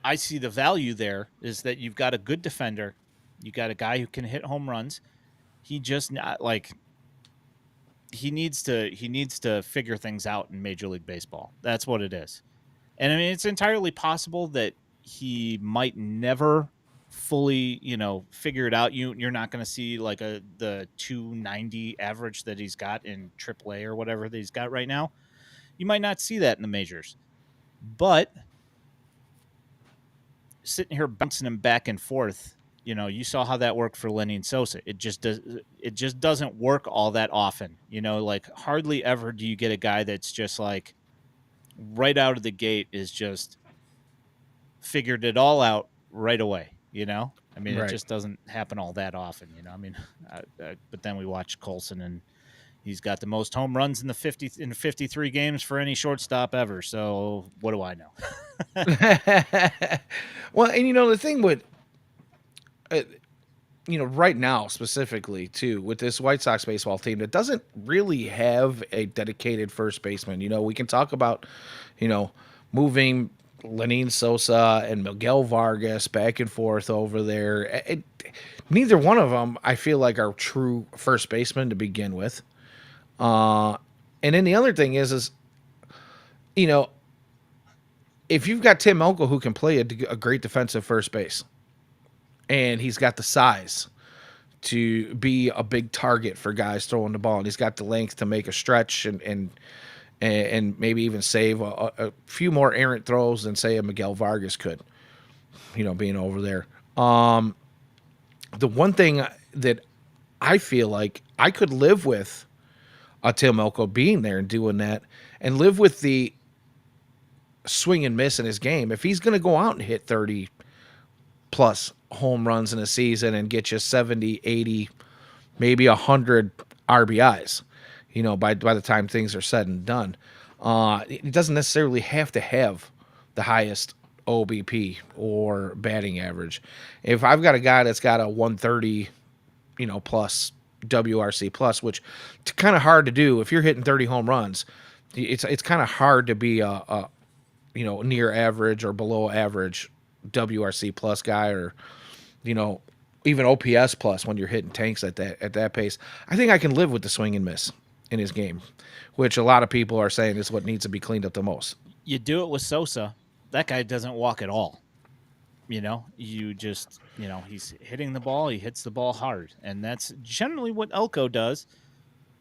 I see the value there is that you've got a good defender, you got a guy who can hit home runs. He just not like he needs to figure things out in Major League Baseball. That's what it is. And I mean, it's entirely possible that he might never fully, figure it out. You're not going to see like the 290 average that he's got in AAA or whatever that he's got right now. You might not see that in the majors. But sitting here bouncing him back and forth, you saw how that worked for Lenny and Sosa. It just doesn't work all that often. Like hardly ever do you get a guy that's just like right out of the gate is just figured it all out right away. I mean, it right. just doesn't happen all that often. I mean, but then we watch Colson, and he's got the most home runs in 53 games for any shortstop ever. So what do I know? Well, and the thing with uh, right now specifically too with this White Sox baseball team that doesn't really have a dedicated first baseman. We can talk about, you know, moving Lenin Sosa and Miguel Vargas back and forth over there. Neither one of them, I feel like, are true first basemen to begin with. Uh, and then the other thing is, you know, if you've got Tim Elko who can play a great defensive first base, and he's got the size to be a big target for guys throwing the ball, and he's got the length to make a stretch and maybe even save a few more errant throws than say a Miguel Vargas could. Being over there. The one thing that I feel like I could live with a Tim Elko being there and doing that, and live with the swing and miss in his game. If he's going to go out and hit 30 plus home runs in a season and get you 70, 80, maybe 100 RBIs, by the time things are said and done. It doesn't necessarily have to have the highest OBP or batting average. If I've got a guy that's got a 130, plus WRC plus, which it's kind of hard to do if you're hitting 30 home runs. It's kind of hard to be a near average or below average WRC plus guy, or even OPS plus when you're hitting tanks at that pace. I think I can live with the swing and miss in his game, which a lot of people are saying is what needs to be cleaned up the most. You do it with Sosa. That guy doesn't walk at all. You just, he's hitting the ball. He hits the ball hard. And that's generally what Elko does.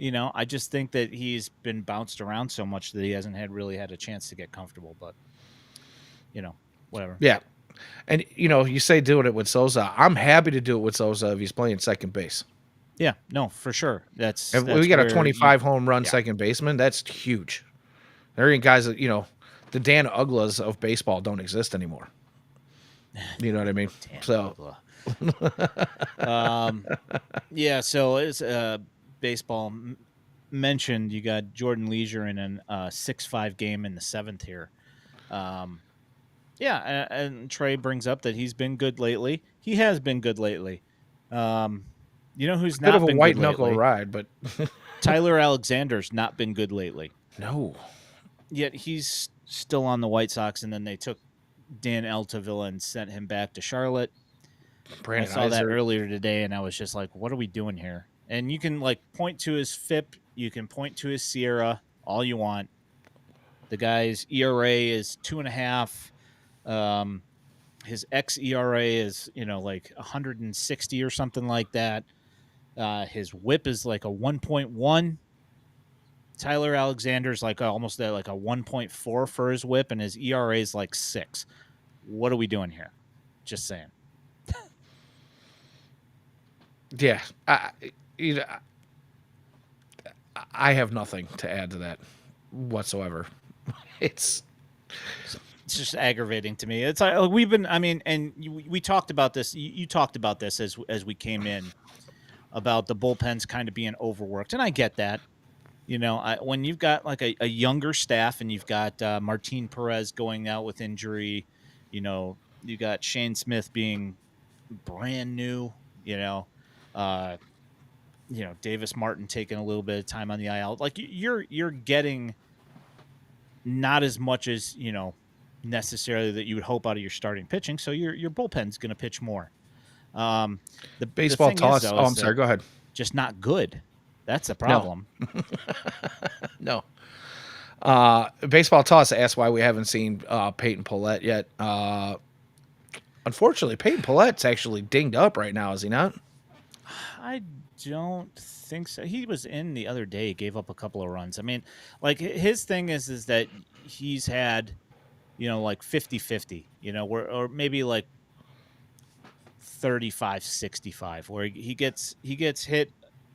I just think that he's been bounced around so much that he hasn't really had a chance to get comfortable. But, whatever. Yeah. And, you say doing it with Sosa. I'm happy to do it with Sosa if he's playing second base. Yeah, no, for sure. That's we got a 25 home run second baseman. That's huge. There ain't guys that, the Dan Uglas of baseball don't exist anymore. You know what I mean? So, yeah. So as baseball mentioned, you got Jordan Leisure in a 6-5 game in the 7th here. Yeah, and Trey brings up that he's been good lately. He has been good lately. Who's not been good lately? Bit of a white knuckle ride, but Tyler Alexander's not been good lately. No. Yet he's still on the White Sox, and then they took Dan Altavilla and sent him back to Charlotte. Brandon I saw that earlier today, and I was just like, what are we doing here? And you can point to his FIP, you can point to his Sierra, all you want. The guy's ERA is 2.5. His xERA is 160 or something like that. His WHIP is like a 1.1. Tyler Alexander's almost at a 1.4 for his WHIP, and his ERA is 6. What are we doing here? Just saying. Yeah, I have nothing to add to that whatsoever. It's just aggravating to me. It's like we've been. I mean, and we talked about this. You talked about this as we came in about the bullpens kind of being overworked, and I get that. When you've got like a younger staff and you've got Martin Perez going out with injury, you got Shane Smith being brand new, you know, uh, Davis Martin taking a little bit of time on the IL. Like you're getting not as much as necessarily that you would hope out of your starting pitching. So your bullpen's going to pitch more. Um, the Baseball thing is toss. though Oh, is I'm sorry. that Go ahead. just not good. That's the No, problem. no. Baseball toss asked why we haven't seen Peyton Pillette yet. Unfortunately, Peyton Pillette's actually dinged up right now, is he not? I don't think so. He was in the other day, gave up a couple of runs. I mean, like his thing is that he's had, like 50-50, or maybe like 35-65, where he gets hit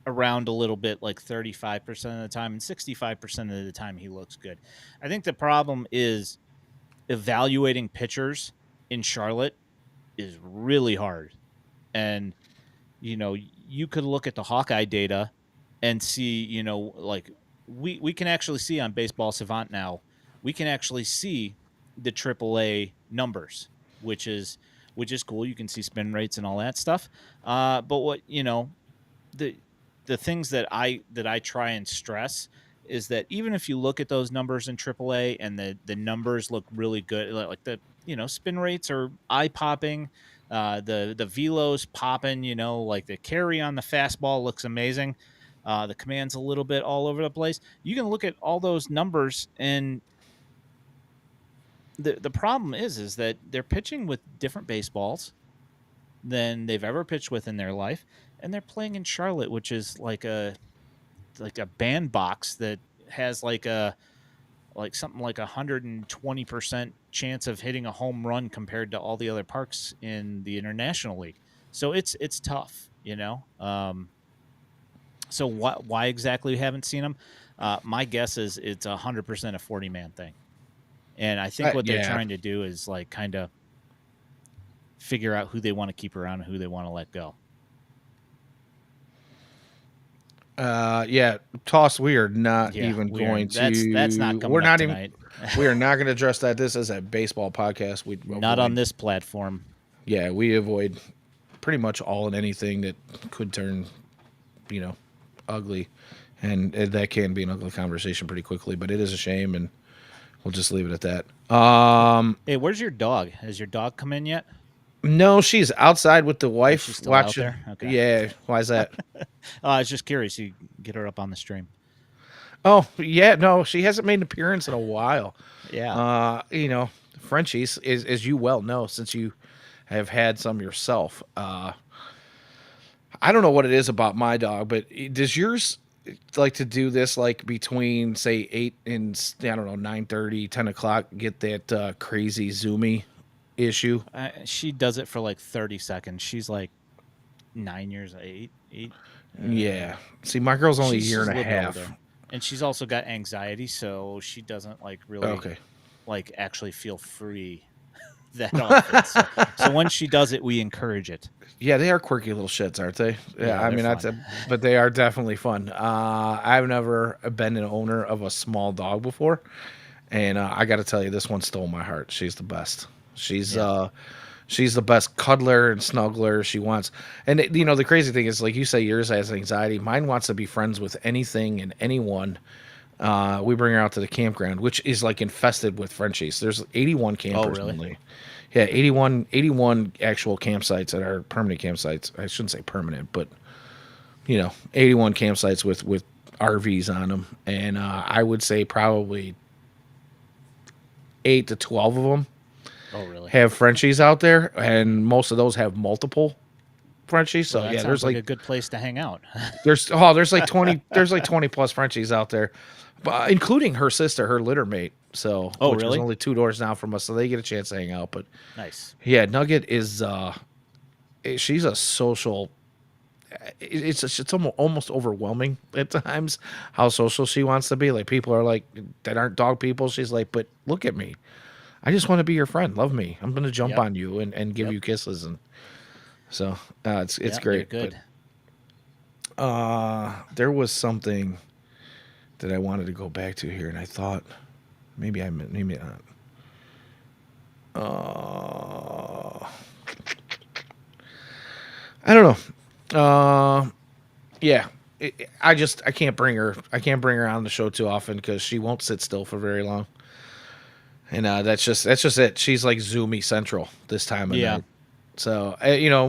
around a little bit like 35% of the time, and 65% of the time he looks good. I think the problem is evaluating pitchers in Charlotte is really hard. And you could look at the Hawkeye data and see, like we can actually see on Baseball Savant now, we can actually see the AAA numbers, which is cool. You can see spin rates and all that stuff. But what the things that I try and stress is that even if you look at those numbers in AAA and the numbers look really good, like the spin rates are eye popping, the velos popping, like the carry on the fastball looks amazing. The command's a little bit all over the place. You can look at all those numbers, and the problem is that they're pitching with different baseballs than they've ever pitched with in their life, and they're playing in Charlotte, which is like a bandbox that has something like 120% chance of hitting a home run compared to all the other parks in the International League. So it's tough. So why exactly we haven't seen them? My guess is it's 100% a 40-man thing, and I think what they're Yeah. trying to do is like kind of figure out who they want to keep around and who they want to let go. Yeah. Toss. We are not even going to. That's not coming We're up not tonight. even. We are not going to address that. This is a baseball podcast. We Not on this platform. Yeah, we avoid pretty much all and anything that could turn, ugly, and that can be an ugly conversation pretty quickly. But it is a shame, and we'll just leave it at that. Hey, where's your dog? Has your dog come in yet? No, she's outside with the wife she's still watching. out there? Okay. Yeah, why is that? I was just curious. You get her up on the stream. Oh, yeah, no, she hasn't made an appearance in a while. Yeah. Frenchies, as you well know, since you have had some yourself. I don't know what it is about my dog, but does yours like to do this like between say 8 and I don't know 9:30, 10 o'clock? Get that crazy zoomy issue. She does it for like 30 seconds. She's like 8. Yeah. See, my girl's only a year and a half. Older. And she's also got anxiety, so she doesn't like really like actually feel free that often. So when she does it, we encourage it. Yeah, they are quirky little shits, aren't they? Yeah, I mean but they are definitely fun. I've never been an owner of a small dog before, and I got to tell you, this one stole my heart. She's the best. She's the best cuddler and snuggler. She wants, and the crazy thing is, like you say, yours has anxiety. Mine wants to be friends with anything and anyone. We bring her out to the campground, which is like infested with Frenchies. There's 81 campers only. Yeah, 81 actual campsites that are permanent campsites. I shouldn't say permanent, but 81 campsites with RVs on them, and I would say probably 8 to 12 of them have Frenchies out there, and most of those have multiple Frenchies. So that there's like a good place to hang out. there's like 20 plus Frenchies out there, including her sister, her litter mate. So which is only 2 doors down from us, so they get a chance to hang out. But nice. Yeah, Nugget is she's a social. It's almost overwhelming at times how social she wants to be. Like people are like that aren't dog people. She's like, but look at me. I just want to be your friend. Love me. I'm going to jump on you and give you kisses. And so it's great. Good. But, there was something that I wanted to go back to here, and I thought maybe not. I don't know. Yeah, I can't bring her. I can't bring her on the show too often because she won't sit still for very long. And that's just it. She's like Zoomy Central this time of Yeah. night. So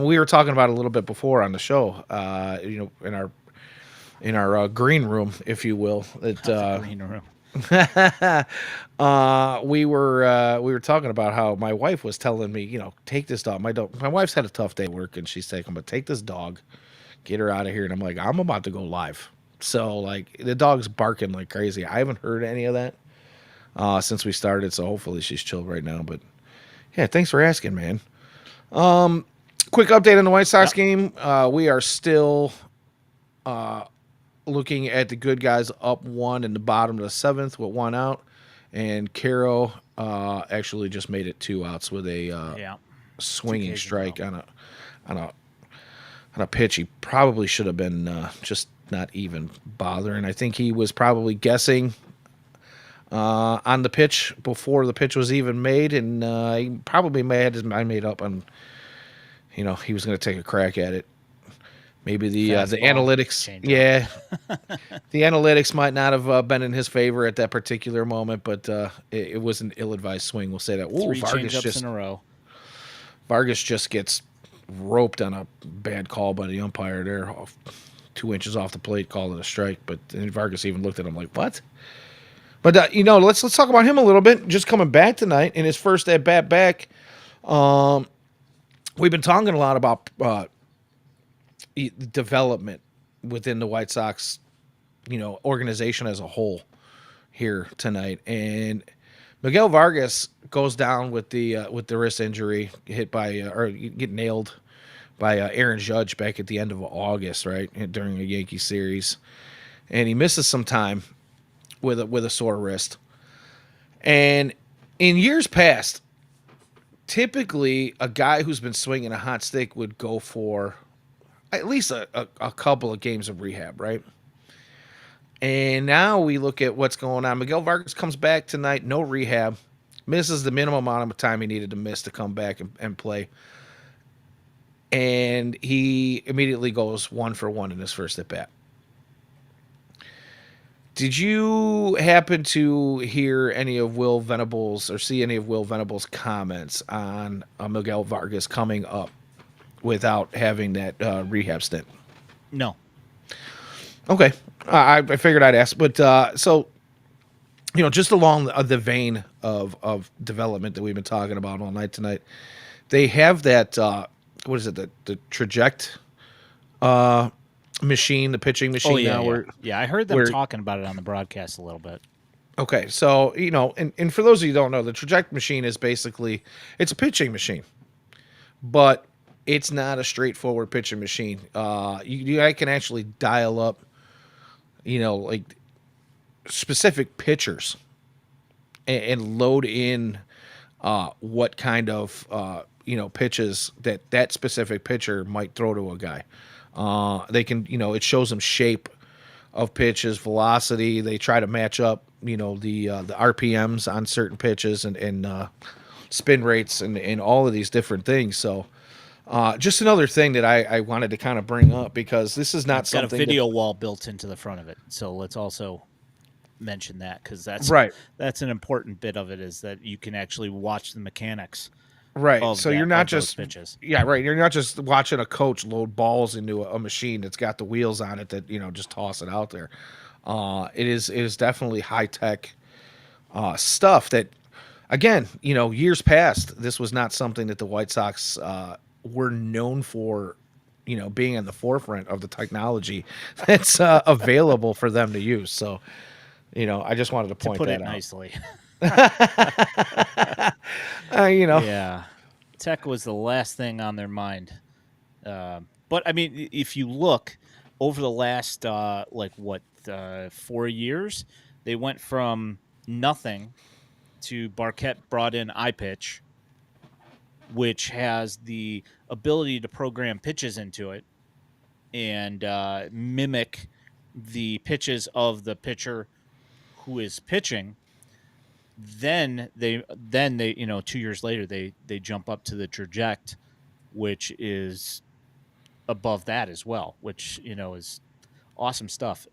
we were talking about it a little bit before on the show. In our green room, if you will. The green room. We were talking about how my wife was telling me, take this dog. My wife's had a tough day at work, and she's taking, but take this dog, get her out of here. And I'm like, I'm about to go live. So like the dog's barking like crazy. I haven't heard any of that since we started. So hopefully she's chilled right now. But yeah, thanks for asking, man. Quick update on the White Sox game. We are still looking at the good guys up one in the bottom of the seventh with one out, and Caro actually just made it 2 outs with a swinging strike on a pitch he probably should have been just not even bothering. I think he was probably guessing on the pitch before the pitch was even made, and he probably had his mind made up on he was going to take a crack at it. Maybe the analytics, the analytics might not have been in his favor at that particular moment, but it was an ill-advised swing. We'll say that. Ooh, 3 changeups in a row. Vargas just gets roped on a bad call by the umpire there, 2 inches off the plate, called it a strike. But Vargas even looked at him like, "What?" But let's talk about him a little bit. Just coming back tonight in his first at bat back. We've been talking a lot about development within the White Sox, organization as a whole here tonight. And Miguel Vargas goes down with the wrist injury, hit by or get nailed by Aaron Judge back at the end of August, right, during a Yankee series, and he misses some time with a sore wrist. And in years past, typically a guy who's been swinging a hot stick would go for at least a couple of games of rehab, right? And now we look at what's going on. Miguel Vargas comes back tonight, no rehab, misses the minimum amount of time he needed to miss to come back and play. And he immediately goes 1-for-1 in his first at bat. Did you happen to hear any of Will Venables or see any of Will Venables' comments on Miguel Vargas coming up without having that rehab stint? No. Okay. I figured I'd ask. But so, just along the vein of development that we've been talking about all night tonight, they have that, what is it, the traject machine, the pitching machine now. Yeah, I heard them talking about it on the broadcast a little bit. Okay, so, and for those of you who don't know, the traject machine is basically, it's a pitching machine, but it's not a straightforward pitching machine. I can actually dial up, like specific pitchers and load in what kind of, pitches that specific pitcher might throw to a guy. They can, it shows them shape of pitches, velocity. They try to match up, the RPMs on certain pitches and spin rates and all of these different things. So just another thing that I wanted to kind of bring up, because this is not something. Got a video wall built into the front of it. So let's also mention that, because that's an important bit of it, is that you can actually watch the mechanics. Right. So you're not just pitches. Yeah, right. You're not just watching a coach load balls into a machine that's got the wheels on it that, just toss it out there. It is definitely high tech stuff that, again, years past, this was not something that the White Sox were known for, being in the forefront of the technology that's available for them to use. So, I just wanted to point that out. Nicely. Yeah, tech was the last thing on their mind. But I mean, if you look over the last 4 years, they went from nothing to Barquette brought in iPitch, which has the ability to program pitches into it and mimic the pitches of the pitcher who is pitching, then they 2 years later they jump up to the traject, which is above that as well, which is awesome stuff.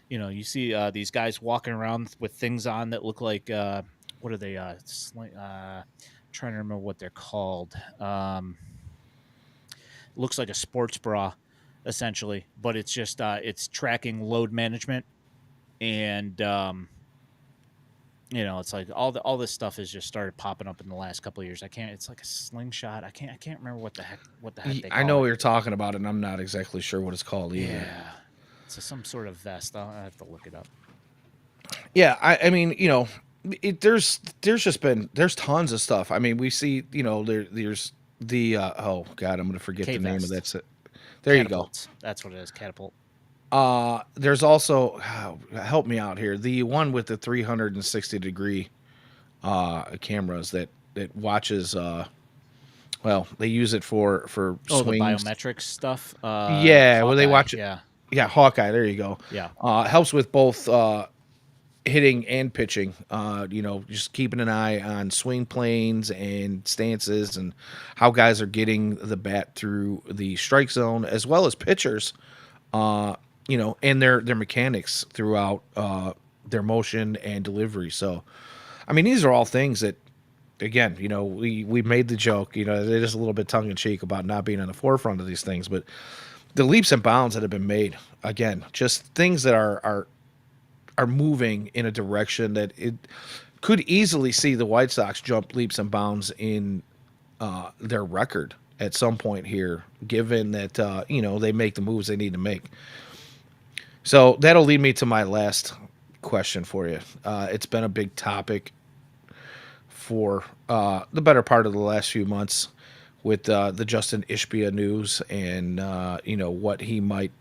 You see these guys walking around with things on that look like what are they? Trying to remember what they're called. Looks like a sports bra, essentially, but it's just it's tracking load management, and it's like all this stuff has just started popping up in the last couple of years. I can't. It's like a slingshot. I can't remember what the heck they I call know it. what you're talking about, and I'm not exactly sure what it's called either. Yeah, it's some sort of vest. I have to look it up. Yeah, I mean, there's tons of stuff. I mean, we see, there's the oh god, I'm gonna forget K the name of vest. that. There you go. Catapults. That's what it is. Catapult. There's also help me out here. The one with the 360-degree cameras that watches. Well, they use it for Oh, the swings. biometrics stuff. Yeah, where they Hawkeye. watch it. Yeah. Yeah, Hawkeye. There you go. Yeah. Helps with both hitting and pitching. Just keeping an eye on swing planes and stances and how guys are getting the bat through the strike zone, as well as pitchers. And their mechanics throughout their motion and delivery. So, I mean, these are all things that, again, we made the joke. It is a little bit tongue in cheek about not being on the forefront of these things, but the leaps and bounds that have been made, again, just things that are moving in a direction that it could easily see the White Sox jump leaps and bounds in their record at some point here, given that they make the moves they need to make. So that'll lead me to my last question for you. It's been a big topic for the better part of the last few months with the Justin Ishbia news and what he might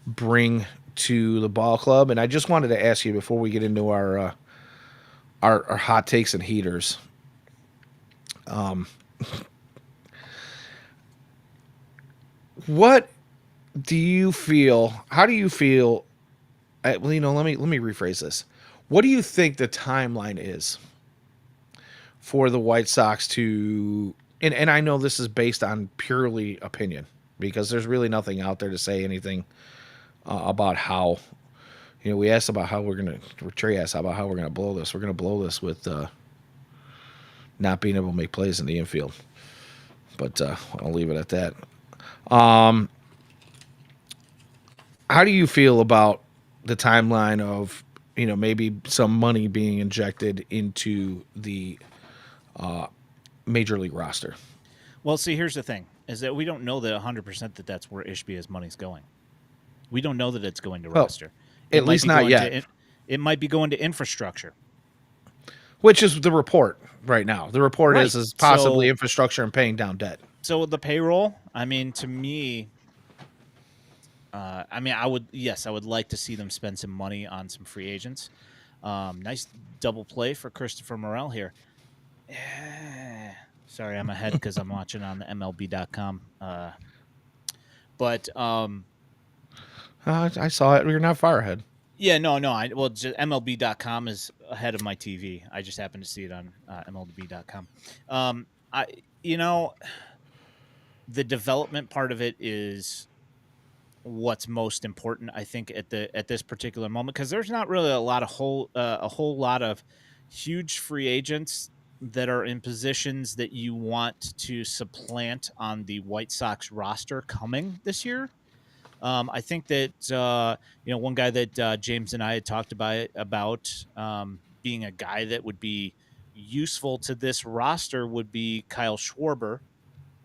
bring to the ball club. And I just wanted to ask you before we get into our hot takes and heaters. What do you feel? How do you feel? Let me rephrase this. What do you think the timeline is for the White Sox to? And I know this is based on purely opinion because there's really nothing out there to say anything about how. We asked about how we're gonna. Trey asked about how we're gonna blow this. We're gonna blow this with not being able to make plays in the infield. But I'll leave it at that. How do you feel about the timeline of maybe some money being injected into the major league roster? Well, see, here's the thing: is that we don't know that 100% that that's where Ishbia's money's going. We don't know that it's going to roster. At least not yet. It might be going to infrastructure, which is the report right now. The report right. is possibly infrastructure and paying down debt. So the payroll, I mean, to me, I would like to see them spend some money on some free agents. Nice double play for Christopher Morel here. Sorry, I'm ahead because I'm watching on the MLB.com. But I saw it. You're not far ahead. Yeah, no. MLB.com is ahead of my TV. I just happened to see it on MLB.com. The development part of it is what's most important, I think, at this particular moment, because there's not really a whole lot of huge free agents that are in positions that you want to supplant on the White Sox roster coming this year. I think that one guy that James and I had talked about being a guy that would be useful to this roster would be Kyle Schwarber.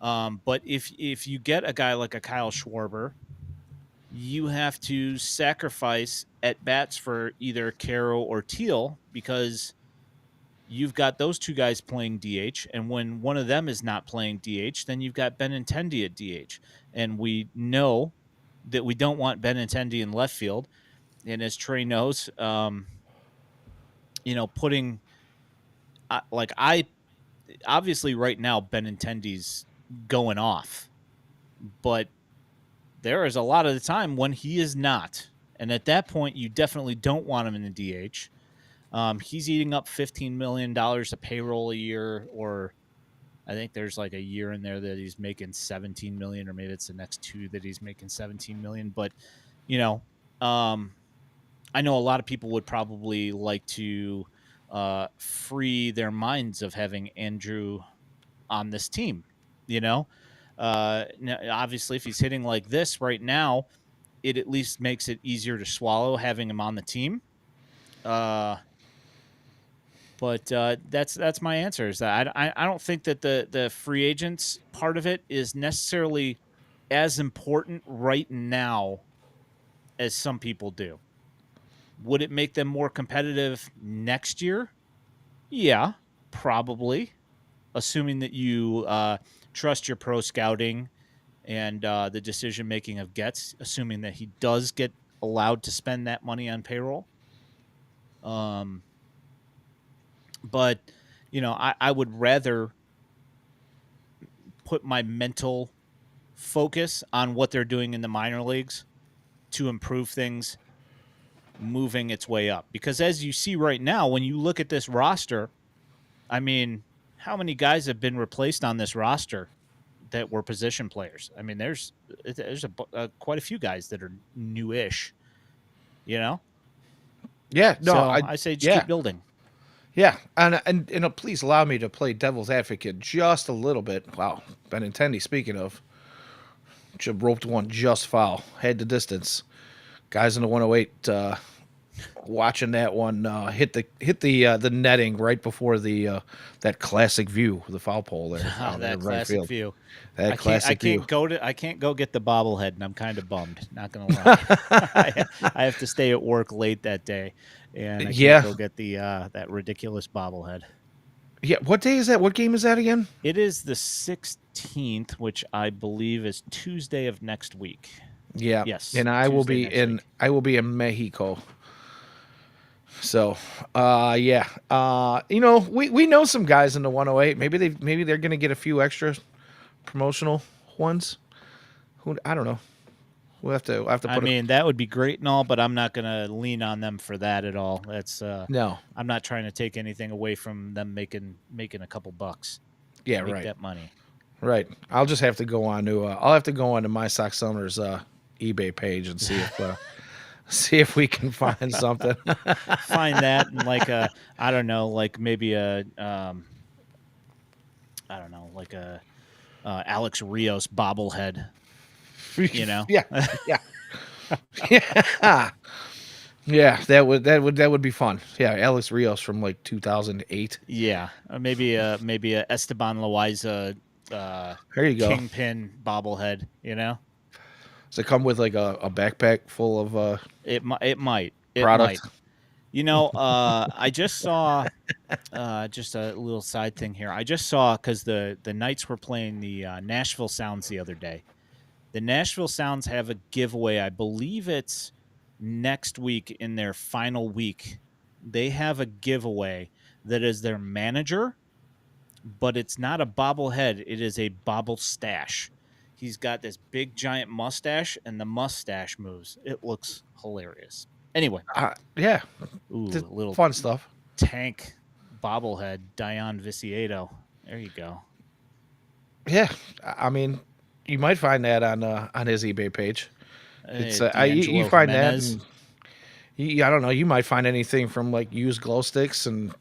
But if you get a guy like a Kyle Schwarber, you have to sacrifice at bats for either Caro or Teal because you've got those two guys playing DH, and when one of them is not playing DH, then you've got Benintendi at DH, and we know that we don't want Benintendi in left field. And as Trey knows, putting obviously right now Benintendi's going off, but there is a lot of the time when he is not. And at that point, you definitely don't want him in the DH. He's eating up $15 million of payroll a year, or I think there's like a year in there that he's making 17 million, or maybe it's the next two that he's making 17 million. But you know, um, I know a lot of people would probably like to free their minds of having Andrew on this team. You know, obviously, if he's hitting like this right now, it at least makes it easier to swallow having him on the team. Uh, but that's my answer. Is that I don't think that the free agents part of it is necessarily as important right now as some people do. Would it make them more competitive next year? Yeah, probably. Assuming that you trust your pro scouting and the decision making of Getz, assuming that he does get allowed to spend that money on payroll. Um, but I would rather put my mental focus on what they're doing in the minor leagues to improve things moving its way up. Because as you see right now, when you look at this roster, I mean, how many guys have been replaced on this roster that were position players? I mean, there's quite a few guys that are newish, you know? Yeah, no, So I say just yeah, keep building. yeah, and please allow me to play devil's advocate just a little bit. Wow, Benintendi, speaking of, should roped one just foul, head to distance. Guys in the 108 watching that one hit the netting right before the that classic view, the foul pole there out there That in right classic field. view. That classic view. I can't go get the bobblehead, and I'm kind of bummed. Not gonna lie, I have to stay at work late that day, and I can't Yeah, go get the that ridiculous bobblehead. yeah. What day is that? What game is that again? It is the 16th, which I believe is Tuesday of next week. Yeah, Yes, and Tuesday next week. I will be in Mexico. So, yeah, we know some guys in the 108. Maybe they're gonna get a few extra promotional ones. Who I don't know. We'll have to I put a mean, that would be great and all, but I'm not going to lean on them for that at all. That's no. I'm not trying to take anything away from them making a couple bucks. Yeah, Make right, that money. right. I'll just have to go on to I'll have to go on to my Sox Summers eBay page and see if see if we can find something. Find that and like a I don't know, like maybe a I don't know, like a Alex Rios bobblehead, you know. Yeah, yeah, yeah. Yeah, that would be fun. Yeah, Alex Rios from like 2008. Yeah, or maybe a Esteban Loaiza There you go. kingpin bobblehead, you know. Does it come with like a backpack full of It product? might. I just saw just a little side thing here. I just saw because the Knights were playing the Nashville Sounds the other day. The Nashville Sounds have a giveaway. I believe it's next week in their final week. They have a giveaway that is their manager, but it's not a bobblehead. It is a bobble stash. He's got this big giant mustache, and the mustache moves. It looks hilarious. Anyway, Yeah, ooh, a little fun stuff. tank bobblehead, Dion Viciedo. There you go. Yeah, I mean, you might find that on his eBay page. It's you D'Angelo find that, Jimenez. and I don't know. You might find anything from like used glow sticks and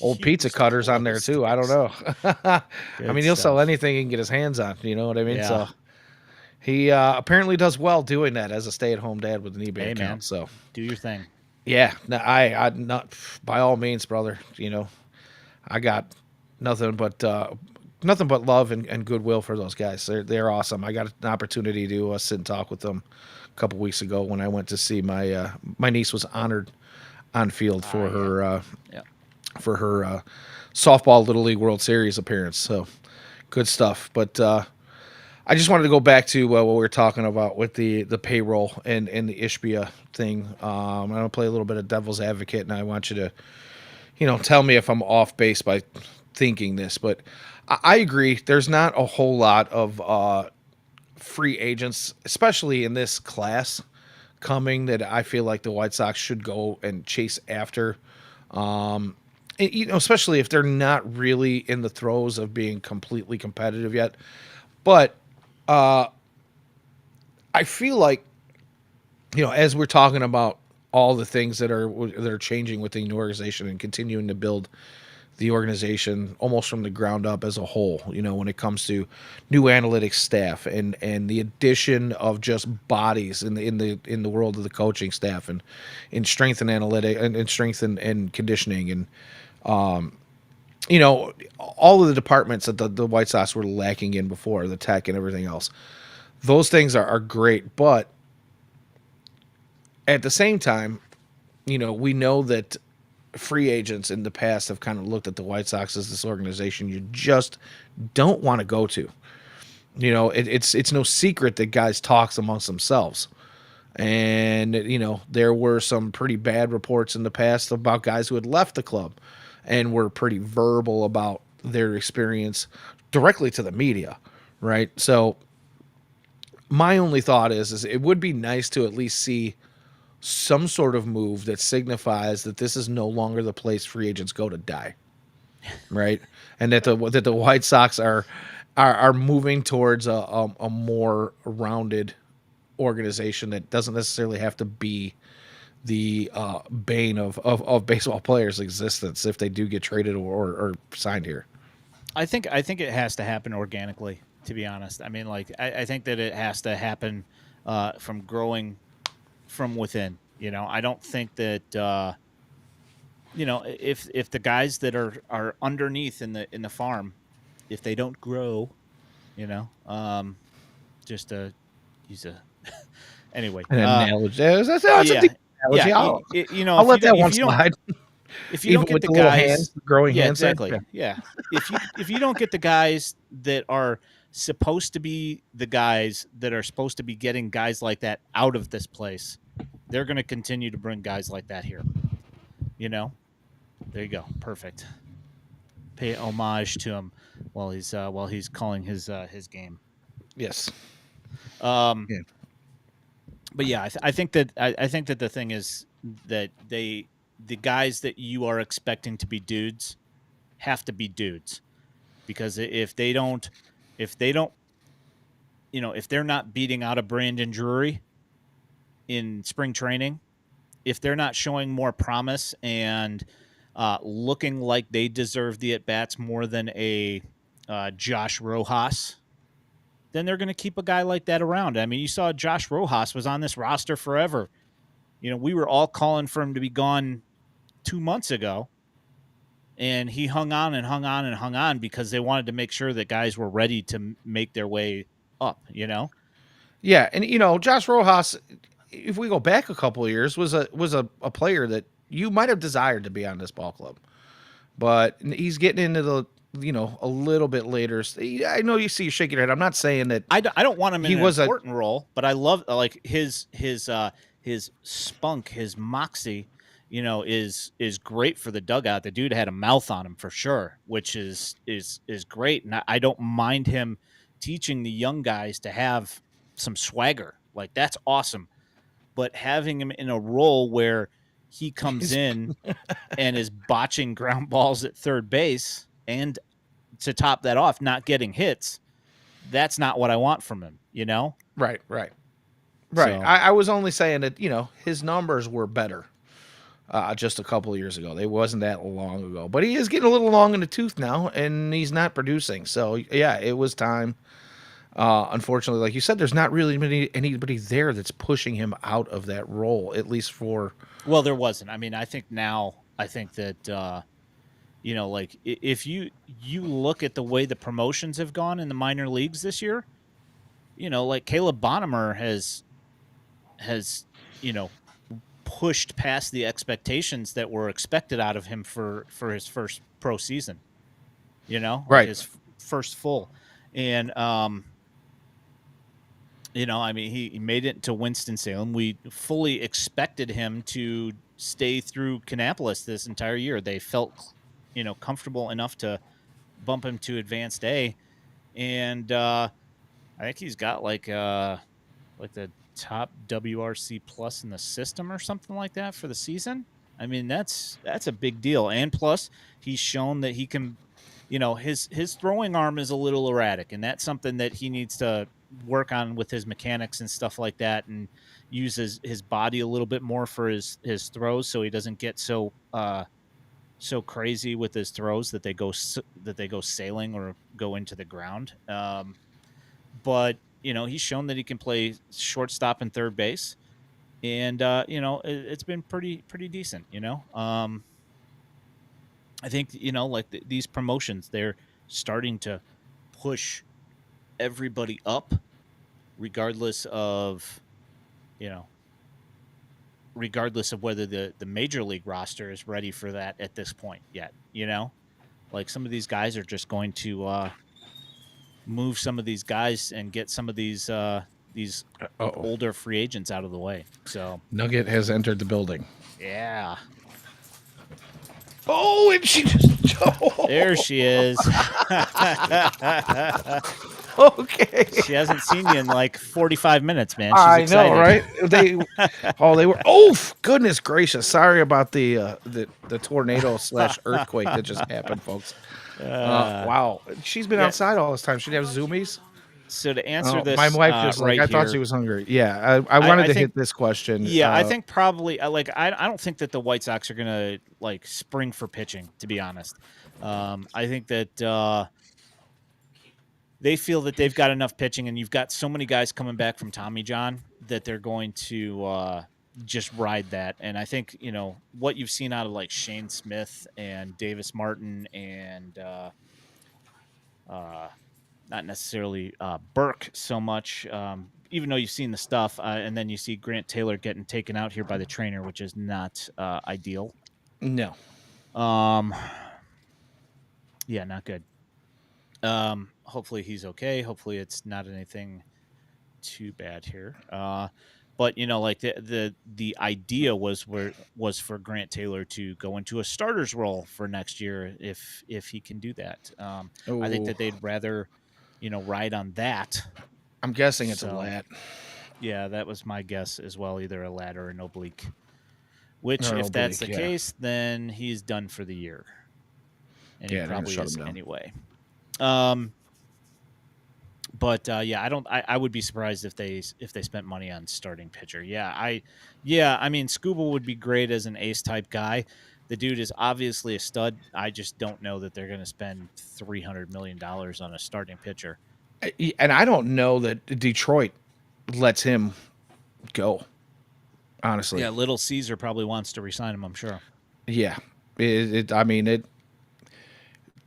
old pizza Used cutters on glow there too. I don't sticks. know. I Good mean, he'll sell stuff. anything he can get his hands on. You know what I mean? Yeah. So he apparently does well doing that as a stay-at-home dad with an eBay Hey, man. account. So Do your thing. yeah, no, I not by all means, brother. You know, I got nothing but love and goodwill for those guys. They're awesome. I got an opportunity to sit and talk with them a couple weeks ago when I went to see my niece was honored on field for her Yeah. softball Little League World Series appearance. So good stuff. But I just wanted to go back to what we were talking about with the payroll and the Ishbia thing. I'm gonna play a little bit of devil's advocate, and I want you to tell me if I'm off base by thinking this, but I agree. There's not a whole lot of free agents, especially in this class, coming that I feel like the White Sox should go and chase after. Especially if they're not really in the throes of being completely competitive yet. But I feel like, as we're talking about all the things that are changing within the organization and continuing to build the organization almost from the ground up as a whole, when it comes to new analytics staff and the addition of just bodies in the world of the coaching staff and in strength and analytic and strength and conditioning and all of the departments that the White Sox were lacking in before, the tech and everything else. Those things are great, but at the same time, we know that free agents in the past have kind of looked at the White Sox as this organization you just don't want to go to. It's no secret that guys talks amongst themselves. And there were some pretty bad reports in the past about guys who had left the club and were pretty verbal about their experience directly to the media, right? So my only thought is it would be nice to at least see some sort of move that signifies that this is no longer the place free agents go to die, right? And that the White Sox are moving towards a more rounded organization that doesn't necessarily have to be the bane of baseball players' existence if they do get traded or signed here. I think it has to happen organically. To be honest, I mean, like I think that it has to happen from growing from within. I don't think that if the guys that are underneath in the farm, if they don't grow, just to use a anyway. An analogy. That's a Yeah, deep analogy. yeah. I'll let that If one you don't slide. if you Even don't get with the the little hands, guys, the growing yeah, hands there. exactly, Yeah. yeah. If you don't get the guys that are supposed to be the guys that are supposed to be getting guys like that out of this place, they're going to continue to bring guys like that here. You know, there you go, perfect. Pay homage to him while he's calling his game. Yes. Um, Yeah. but yeah, I think that the thing is that the guys that you are expecting to be dudes have to be dudes, because if they don't if they're not beating out a Brandon Drury in spring training, if they're not showing more promise and looking like they deserve the at bats more than a Josh Rojas, then they're going to keep a guy like that around. I mean, you saw Josh Rojas was on this roster forever. We were all calling for him to be gone 2 months ago, and he hung on and hung on and hung on because they wanted to make sure that guys were ready to make their way up. Yeah, and Josh Rojas, if we go back a couple of years, was a player that you might have desired to be on this ball club, but he's getting into the a little bit later. I know you see you shaking your head. I'm not saying that I don't want him in he an was a important role, but I love like his spunk, his moxie. Is great for the dugout. The dude had a mouth on him for sure, which is great, and I don't mind him teaching the young guys to have some swagger. Like that's awesome, but having him in a role where he comes he's in and is botching ground balls at third base, and to top that off, not getting hits, that's not what I want from him. right, right, right. So I was only saying that his numbers were better just a couple of years ago. They wasn't that long ago, but he is getting a little long in the tooth now, and he's not producing. So yeah, it was time. Unfortunately, like you said, there's not really anybody there that's pushing him out of that role, at least for. well, there wasn't. I mean, I think that like if you look at the way the promotions have gone in the minor leagues this year, like Caleb Bonnemer has you know pushed past the expectations that were expected out of him for his first pro season. Like Right. his first full, and I mean, he made it to Winston-Salem. We fully expected him to stay through Kannapolis this entire year. They felt, comfortable enough to bump him to Advanced A, and I think he's got like the top WRC plus in the system or something like that for the season. I mean, that's a big deal. And plus, he's shown that he can, his throwing arm is a little erratic, and that's something that he needs to work on with his mechanics and stuff like that, and use his body a little bit more for his throws, so he doesn't get so crazy with his throws that they go sailing or go into the ground. But he's shown that he can play shortstop and third base, and it's been pretty decent. I think like these promotions, they're starting to push everybody up, regardless of you know regardless of whether the major league roster is ready for that at this point yet. Like some of these guys are just going to move some of these guys and get some of these older free agents out of the way. So Nugget has entered the building. yeah. Oh, and she just There she is. Okay. She hasn't seen you in like 45 minutes, man. She's I excited. know, right? They were. Oh, goodness gracious! Sorry about the tornado / earthquake that just happened, folks. Wow, she's been outside all this time. She'd have zoomies. So to answer this, my wife just right I thought here, she was hungry. Yeah, I wanted to hit this question. Yeah, I think probably I don't think that the White Sox are gonna like spring for pitching. To be honest, I think that they feel that they've got enough pitching, and you've got so many guys coming back from Tommy John that they're going to just ride that. And I think what you've seen out of like Shane Smith and Davis Martin and not necessarily Burke so much, even though you've seen the stuff, and then you see Grant Taylor getting taken out here by the trainer, which is not ideal. No. Yeah, not good. Hopefully he's okay. Hopefully it's not anything too bad here. But like the idea was for Grant Taylor to go into a starter's role for next year if he can do that. I think that they'd rather ride on that. I'm guessing it's a lat. Yeah, that was my guess as well, either a lat or an oblique. Which, if that's the case, then he's done for the year, and he probably is anyway. But I would be surprised if they spent money on starting pitcher. I mean, Scuba would be great as an ace type guy. The dude is obviously a stud. I just don't know that they're going to spend $300 million on a starting pitcher. And I don't know that Detroit lets him go. Honestly, yeah, Little Caesar probably wants to resign him, I'm sure. Yeah, it.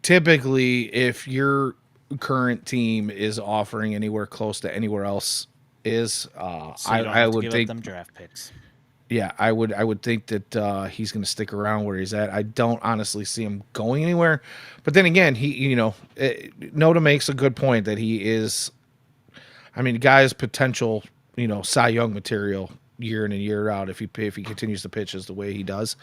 Typically, if your current team is offering anywhere close to anywhere else is, I would think them draft picks. Yeah, I would think that he's going to stick around where he's at. I don't honestly see him going anywhere. But then again, Noda makes a good point that he is. I mean, guy's potential, Cy Young material year in and year out if he continues to pitch as the way he does.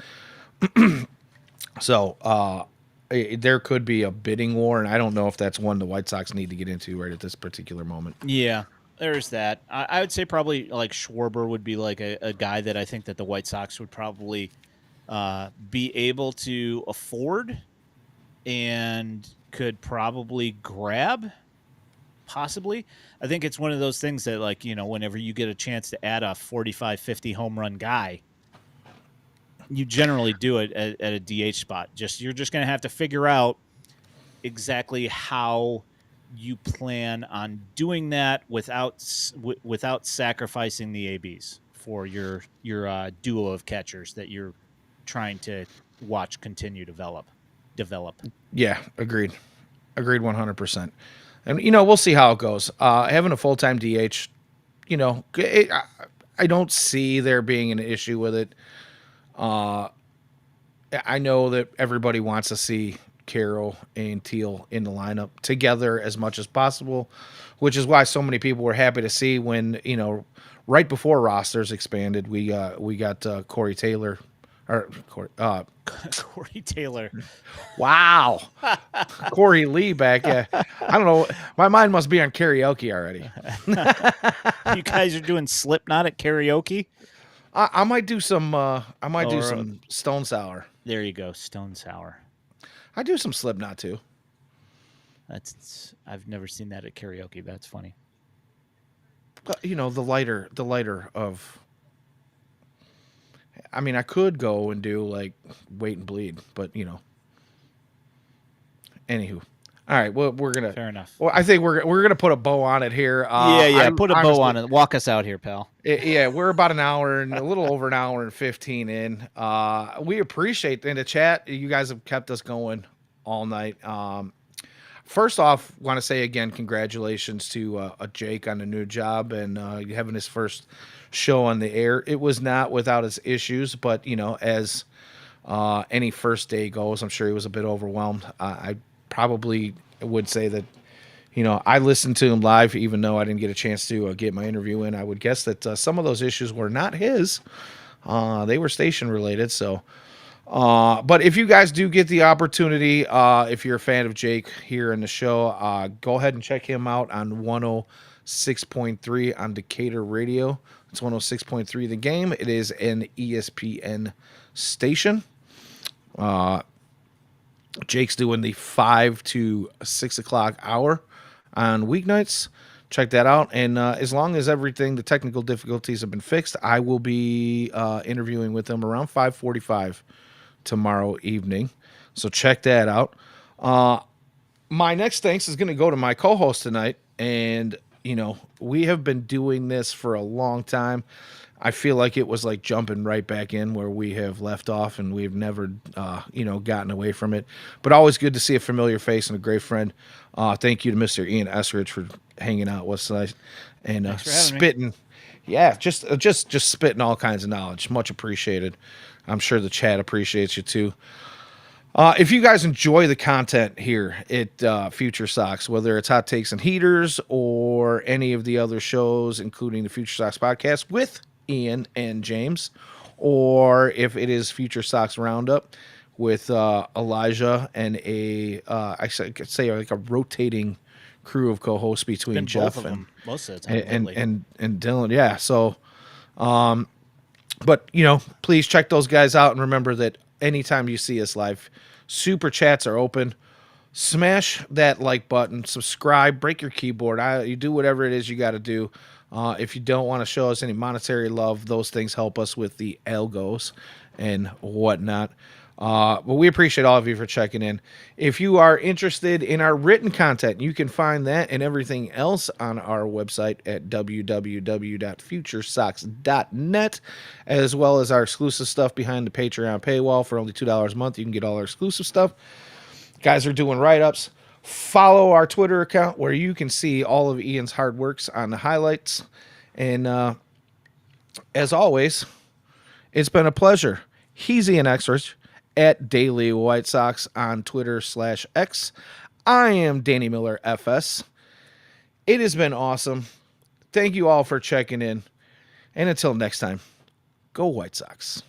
So there could be a bidding war, and I don't know if that's one the White Sox need to get into right at this particular moment. Yeah. There's that. I would say probably like Schwarber would be like a guy that I think that the White Sox would probably be able to afford and could probably grab, possibly. I think it's one of those things that, like, whenever you get a chance to add a 45, 50 home run guy, you generally do it at a DH spot. You're just going to have to figure out exactly how you plan on doing that without sacrificing the ABs for your duo of catchers that you're trying to watch continue develop. Yeah, agreed 100%. And we'll see how it goes. Having a full-time DH, I don't see there being an issue with it. I know that everybody wants to see Carroll and Teal in the lineup together as much as possible, which is why so many people were happy to see when right before rosters expanded, we got Corey Taylor or Corey Taylor. wow, Corey Lee back. Yeah, I don't know. My mind must be on karaoke already. You guys are doing Slipknot at karaoke? I might do some. I might do Or some Stone Sour. there you go, Stone Sour. I do some Slipknot too. I've never seen that at karaoke. That's funny. You know, the lighter of. I mean, I could go and do like Wait and Bleed, but you know. Anywho, all right. Well, we're gonna. Fair enough. Well, I think we're gonna put a bow on it here. Yeah. I Put a bow on it. Walk us out here, pal. Yeah, we're about an hour and a little over an hour and 15 in. We appreciate in the chat. You guys have kept us going all night. First off, want to say again, congratulations to Jake on the new job and having his first show on the air. It was not without its issues, but you know, as any first day goes, I'm sure he was a bit overwhelmed. I probably would say that, you know, I listened to him live, even though I didn't get a chance to get my interview in. I would guess that some of those issues were not his. They were station related. So, but if you guys do get the opportunity, if you're a fan of Jake here in the show, go ahead and check him out on 106.3 on Decatur Radio. It's 106.3 The Game. It is an ESPN station. Jake's doing the 5 to 6 o'clock hour on weeknights. Check that out. And as long as everything, the technical difficulties have been fixed, I will be interviewing with him around 5:45 tomorrow evening. So check that out. My next thanks is going to go to my co-host tonight. And, you know, we have been doing this for a long time. I feel like it was like jumping right back in where we have left off, and we've never, you know, gotten away from it. But always good to see a familiar face and a great friend. Thank you to Mr. Ian Eskridge for hanging out with us and spitting. Me. Yeah, just spitting all kinds of knowledge. Much appreciated. I'm sure the chat appreciates you too. If you guys enjoy the content here at FutureSox, whether it's Hot Takes and Heaters or any of the other shows, including the FutureSox podcast with Ian and James, or if it is FutureSox Roundup with Elijah and I could say like a rotating crew of co-hosts between Jeff and most of the time and Dylan. Yeah. So, but you know, please check those guys out and remember that anytime you see us live, super chats are open. Smash that like button, subscribe, break your keyboard. You do whatever it is you got to do. If you don't want to show us any monetary love, those things help us with the algos and whatnot. But we appreciate all of you for checking in. If you are interested in our written content, you can find that and everything else on our website at www.futuresox.net, as well as our exclusive stuff behind the Patreon paywall. For only $2 a month, you can get all our exclusive stuff. Guys are doing write-ups. Follow our Twitter account where you can see all of Ian's hard works on the highlights. And as always, it's been a pleasure. He's Ian Eskridge at Daily White Sox on Twitter/X. I am Danny Miller FS. It has been awesome. Thank you all for checking in. And until next time, go White Sox.